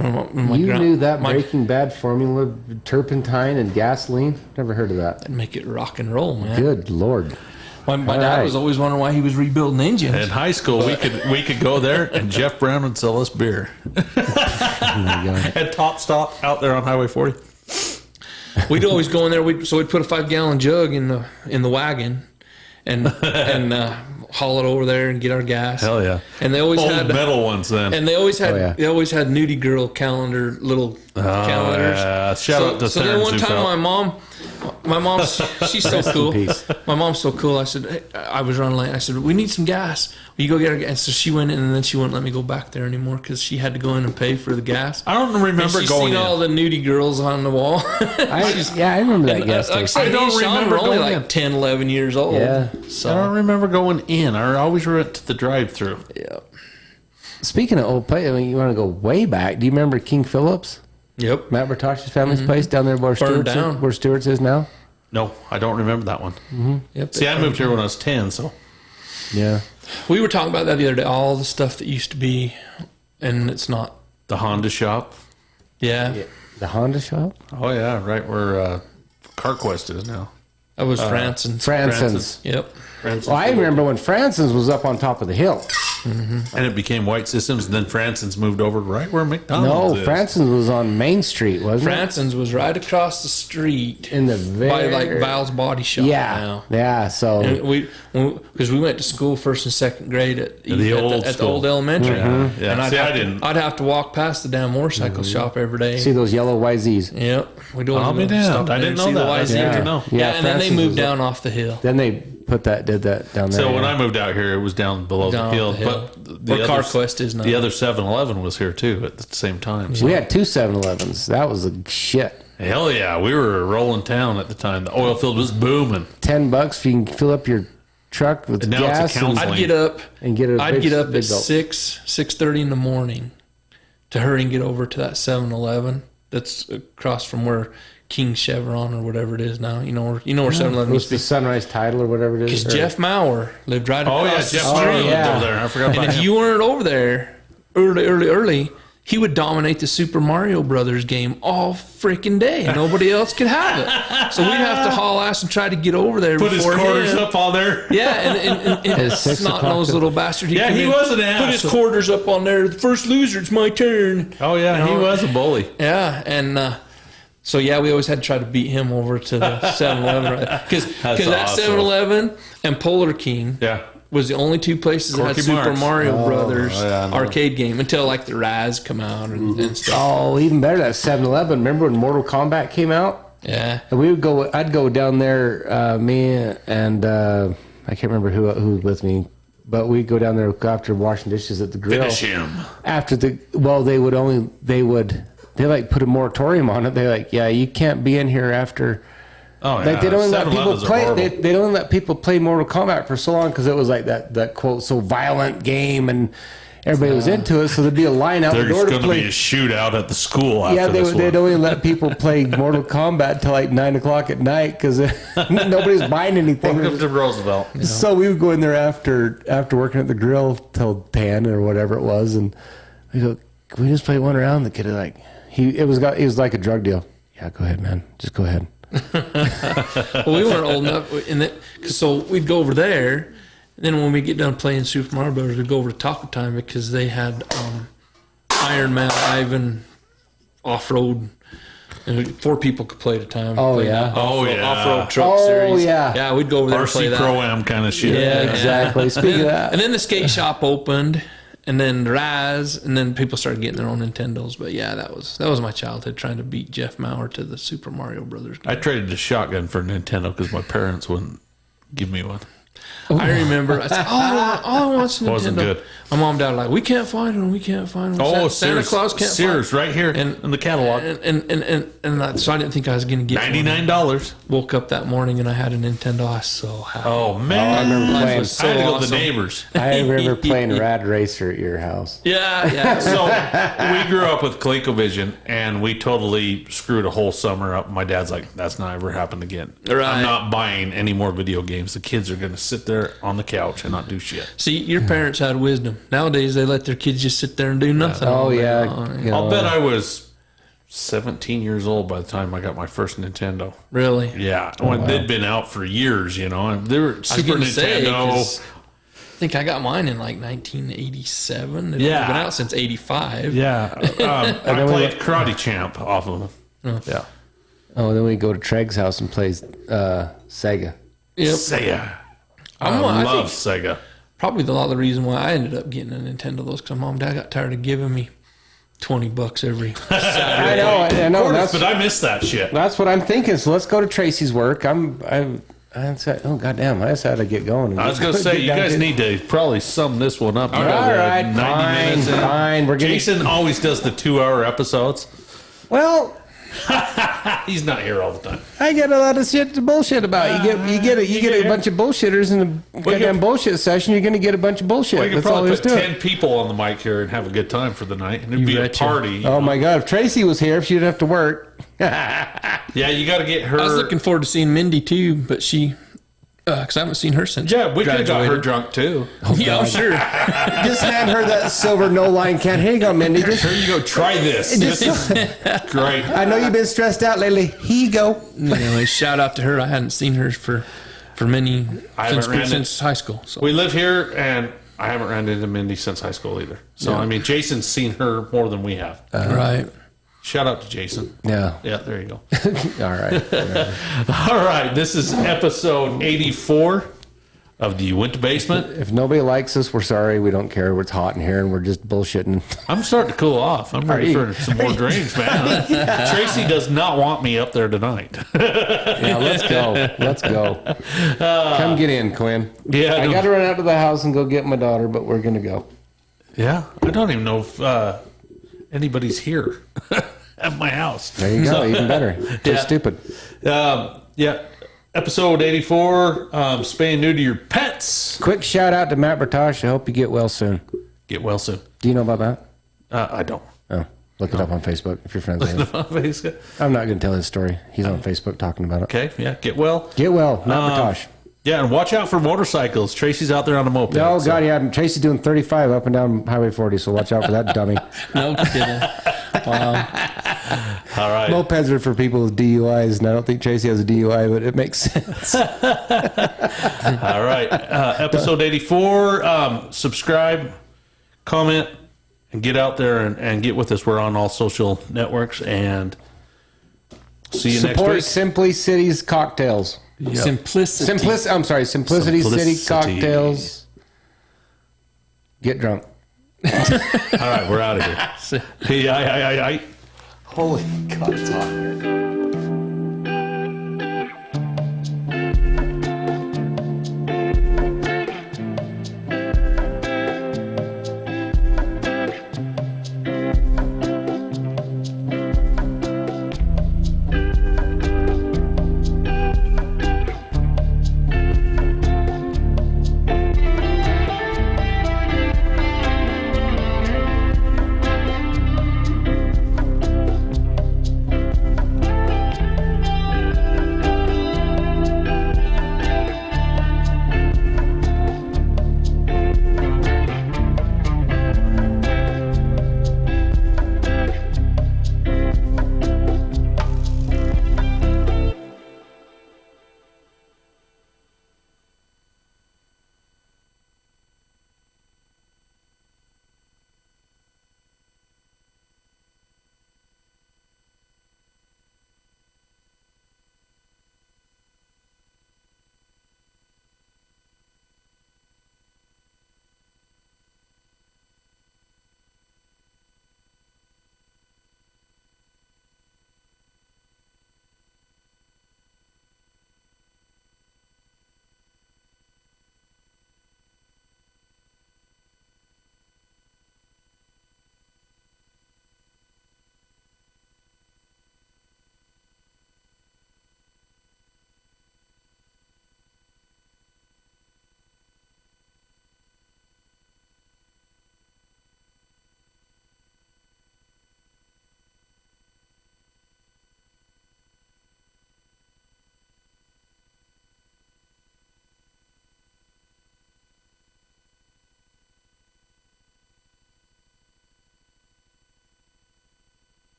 C: And
A: You knew that Breaking Bad formula, turpentine and gasoline? Never heard of that.
C: make it rock and roll, man.
A: Good Lord.
C: My dad
A: right.
C: was always wondering why he was rebuilding engines.
B: in high school we could go there and Jeff Brown would sell us beer.
A: Oh my God.
B: At Top Stop out there on Highway 40.
C: We'd always go in there. We'd put a 5-gallon jug in the wagon, and haul it over there and get our gas.
B: Hell yeah.
C: And they always
B: Old
C: had
B: metal ones then.
C: And they always had
A: yeah.
C: nudie girl calendar little calendars.
B: Yeah. Shout out to
C: so then one time
B: Roosevelt.
C: my mom, she's so cool.
A: peace.
C: My mom's so cool. I said, hey, I was running late. I said, we need some gas. Will you go get our gas? And so she went in, and then she wouldn't let me go back there anymore because she had to go in and pay for the gas.
B: I don't remember
C: and she's
B: going
C: seen
B: in.
C: all the nudie girls on the wall.
A: I remember that gas
C: Like I
A: station.
C: said,
B: I don't
C: me and Sean
B: remember
C: were only
B: going
C: like
B: in.
C: 10, 11 years old.
A: Yeah.
B: I
C: So,
B: don't remember going in. I always went to the drive-through.
C: yeah.
A: Speaking of old place, I mean, you want to go way back. Do you remember King Phillips?
C: Yep.
A: Matt Bertocci's family's place down there where Stewart's,
C: down.
A: where Stewart's is now?
B: No, I don't remember that one.
C: Yep.
B: See, I moved here when I was 10, so.
A: Yeah.
C: We were talking about that the other day, all the stuff that used to be, and it's not.
B: The Honda shop.
C: Yeah.
A: The Honda shop?
B: Oh, yeah, right where CarQuest is now.
C: That was Franson's.
A: Franson's.
C: Yep.
A: Well, I remember when Franson's was up on top of the hill.
B: And it became White Systems, and then Franson's moved over right where
A: No,
B: McDonald's is.
A: Franson's was on Main Street, wasn't
C: Franson's was right across the street
A: it? In the
C: by
A: very...
C: like Val's Body Shop.
A: Yeah.
C: Now.
A: Yeah, so...
C: And because we went to school first and second grade at
B: the old
C: the
B: school.
C: old elementary.
B: Yeah.
C: And
B: See, I
C: I'd
B: didn't.
C: have to walk past the damn motorcycle shop every day.
A: See those yellow YZs?
C: Yep. We don't
B: I'll be
C: even
B: damned.
C: stop
B: I
C: there
B: didn't
C: and
B: know
C: see
B: that.
C: the YZ.
B: That's good to know.
C: Yeah, and then they
A: Franson's
C: moved
A: was
C: down off the hill.
A: Then they did that down there.
B: So when I moved out here, it was down below
C: Down
B: the hill.
C: the hill.
B: But the
C: Where
B: other,
C: CarQuest is now.
B: The other 7-Eleven was here, too, at the same time. So.
A: We had two 7-Elevens. That was the shit.
B: Hell yeah. We were a rolling town at the time. The oil field was booming.
A: $10 if you can fill up your truck with
B: And now it's a
A: gas
B: council.
C: I'd get up.
A: and get a
C: I'd
A: big-
C: get up
A: big
C: at
A: belt.
C: 6:30 in the morning to hurry and get over to that 7-Eleven that's across from where King Chevron or whatever it is now. You know where 7-Eleven
A: What's
C: used to
A: the
C: be.
A: Sunrise Title or whatever it is?
C: Because
A: or-
C: Jeff Maurer lived right across
B: Oh, yeah.
C: the
B: Jeff
C: street.
B: Maurer lived
A: yeah.
B: over there. I forgot about
C: And if
B: him.
C: you weren't over there early, he would dominate the Super Mario Brothers game all freaking day. And nobody else could have it. So we'd have to haul ass and try to get over there
B: Put his
C: before
B: quarters
C: him.
B: up all there.
C: Yeah, and
A: At 6
C: snot
A: o'clock.
C: nosed little bastard.
B: Yeah,
C: come
B: he
C: in,
B: was an
C: Put
B: ass.
C: his quarters up on there. The first loser, it's my turn.
B: Oh, yeah.
C: You
B: He
C: know?
B: was a bully.
C: Yeah, and so yeah, we always had to try to beat him over to the 7-Eleven because
B: That's
C: that
B: awesome.
C: 7-Eleven and Polar King
B: Yeah.
C: was the only two places that had
B: Corky
C: Super
B: Marks.
C: Mario Brothers
B: yeah, I know.
C: arcade game until like the Raz come out and stuff.
A: Oh, even better, that 7-Eleven. Remember when Mortal Kombat came out?
C: Yeah,
A: And we would go. I'd go down there. Me and I can't remember who was with me, but we'd go down there after washing dishes at the grill.
B: Finish him.
A: After the they like put a moratorium on it. They're like, yeah, you can't be in here after.
B: Oh, yeah.
A: Like they don't let people
B: 7-Elevens are
A: play.
B: horrible.
A: They don't let people play Mortal Kombat for so long because it was like that quote so violent game and everybody was into it. So there'd be a line out the
B: There's
A: door to
B: going to be
A: play.
B: a shootout at the school after
A: Yeah,
B: this
A: they'd
B: one.
A: only let people play Mortal Kombat till like 9 o'clock at night because nobody's buying anything.
B: Welcome to Roosevelt.
A: So we would go in there after working at the grill till 10 or whatever it was, and we go, "Can we just play one round?" The kid is like, it was like a drug deal. Yeah, go ahead, man. Just go ahead.
C: well, we weren't old enough, so we'd go over there. And then when we get done playing Super Mario Brothers, we'd go over to Taco Time because they had Iron Man, Ivan, off road. And 4 people could play at a time.
A: Oh,
C: Play
A: yeah.
C: that
B: Oh,
C: off-road-
B: yeah.
C: off-road truck
A: Oh,
C: series.
A: yeah.
C: Yeah, we'd go over there and play
B: RC
C: that.
B: Pro-Am kind of shit.
C: Yeah,
A: Exactly. Speaking of that,
C: And then the skate shop opened, and then Raz, and then people started getting their own Nintendos. But yeah, that was my childhood trying to beat Jeff Maurer to the Super Mario Brothers.
B: I traded a shotgun for a Nintendo because my parents wouldn't give me one.
C: I remember. I said, all I want's a Nintendo.
B: Wasn't good.
C: My mom and dad were like, we can't find them. We can't find them.
B: Oh,
C: Santa
B: Sears,
C: Claus can't
B: Sears,
C: find
B: right here
C: And-
B: in the catalog.
C: so I didn't think I was going to get one.
B: $99.
C: Woke up that morning and I had a Nintendo. I was so happy.
B: Oh, man.
A: I remember
C: Life
A: playing.
C: was so
B: I had to go to
C: awesome.
B: the neighbors.
A: I remember playing Rad Racer at your house.
C: Yeah.
B: So we grew up with ColecoVision, and we totally screwed a whole summer up. My dad's like, "That's not ever happened again.
C: Right.
B: I'm not buying any more video games. The kids are going to sit there on the couch and not do shit."
C: See, your parents had wisdom. Nowadays, they let their kids just sit there and do nothing.
A: Oh
C: all day
A: yeah,
C: long.
A: you know,
B: I'll bet I was 17 years old by the time I got my first Nintendo.
C: Really?
B: Yeah, when they'd been out for years, you know. And they were
C: I was
B: Super
C: gonna say,
B: Nintendo.
C: 'cause I think I got mine in like 1987. It's
B: Yeah.
C: been out since 85.
B: Yeah, I
A: then we
B: played Karate Champ off of them. Yeah,
A: oh, then we go to Treg's house and play Sega.
C: Yep.
B: Sega.
C: I
B: I
C: think-
B: love Sega.
C: probably a lot of the reason why I ended up getting a Nintendo, those because Mom and Dad got tired of giving me $20 every Saturday.
A: I know.
B: But I miss that shit.
A: That's what I'm thinking. So let's go to Tracy's work. I said, oh goddamn! I just had to get going.
B: I was gonna say you guys need to probably sum this one up.
A: All right,
B: 90
A: fine,
B: minutes in.
A: fine. We're getting.
B: Jaycen always does the 2-hour episodes.
A: Well,
B: He's not here all the time.
A: I get a lot of shit to bullshit about. You get a bunch of bullshitters in a goddamn bullshit session. You're gonna get a bunch of bullshit.
B: We could
A: That's all
B: probably
A: there's
B: put
A: to
B: 10
A: it.
B: people on the mic here and have a good time for the night, and it'd be a
C: betcha.
B: party.
A: Oh my god! If Tracy was here, she'd have to work.
B: Yeah, you got to get her.
C: I was looking forward to seeing Mindy too, but she, because I haven't seen her since.
B: Yeah, we could have got her
C: graduated.
B: drunk too.
C: Yeah, I'm sure.
A: Just hand her that silver no line can. Here you go, Mindy. Just,
B: Here you go. Try this. This is great.
A: I know you've been stressed out lately. Here you go.
C: Anyway, shout out to her. I hadn't seen her for many
B: haven't
C: since high school. So
B: We live here, and I haven't ran into Mindy since high school either. So I mean, Jaycen's seen her more than we have.
C: right.
B: Shout out to Jaycen.
A: Yeah.
B: Yeah, there you go.
A: All right. Whatever.
B: All right, this is episode 84 of the Uintah Basement.
A: If nobody likes us, we're sorry. We don't care. It's hot in here, and we're just bullshitting.
B: I'm starting to cool off. I'm ready
A: Are you?
B: for some more drinks, man. Tracy does not want me up there tonight.
A: Yeah, let's go. Let's go. Come get in, Quinn.
B: Yeah,
A: I got to run out to the house and go get my daughter, but we're gonna go.
B: Yeah, I don't even know if anybody's here at my house.
A: There you go. Even better. Too
B: Yeah.
A: stupid.
B: Yeah, episode 84. Spay and neuter your pets.
A: Quick shout out to Matt Bertosh. I hope you get well soon.
B: Get well soon.
A: Do you know about that?
B: I don't.
A: Oh, look it up on Facebook if you're friends with him.
B: Okay,
A: I'm not going to tell his story. He's on Facebook talking about it.
B: yeah, get well.
A: Get well, Matt Bertosh.
B: Yeah, and watch out for motorcycles. Tracy's out there on a moped.
A: Oh,
B: so-
A: God, yeah. Tracy's doing 35 up and down Highway 40, so watch out for that dummy.
C: No kidding. Wow.
B: All right.
A: Mopeds are for people with DUIs, and I don't think Tracy has a DUI, but it makes sense.
B: All right. Episode 84. Subscribe, comment, and get out there and get with us. We're on all social networks, and see you next
A: Support
B: week.
A: Simply City's Cocktails.
C: Simplicity.
A: Simplicity City
B: Simplicity.
A: Cocktails. Get drunk.
B: All right, we're out of here. Yeah,
A: Holy God, it's hot here.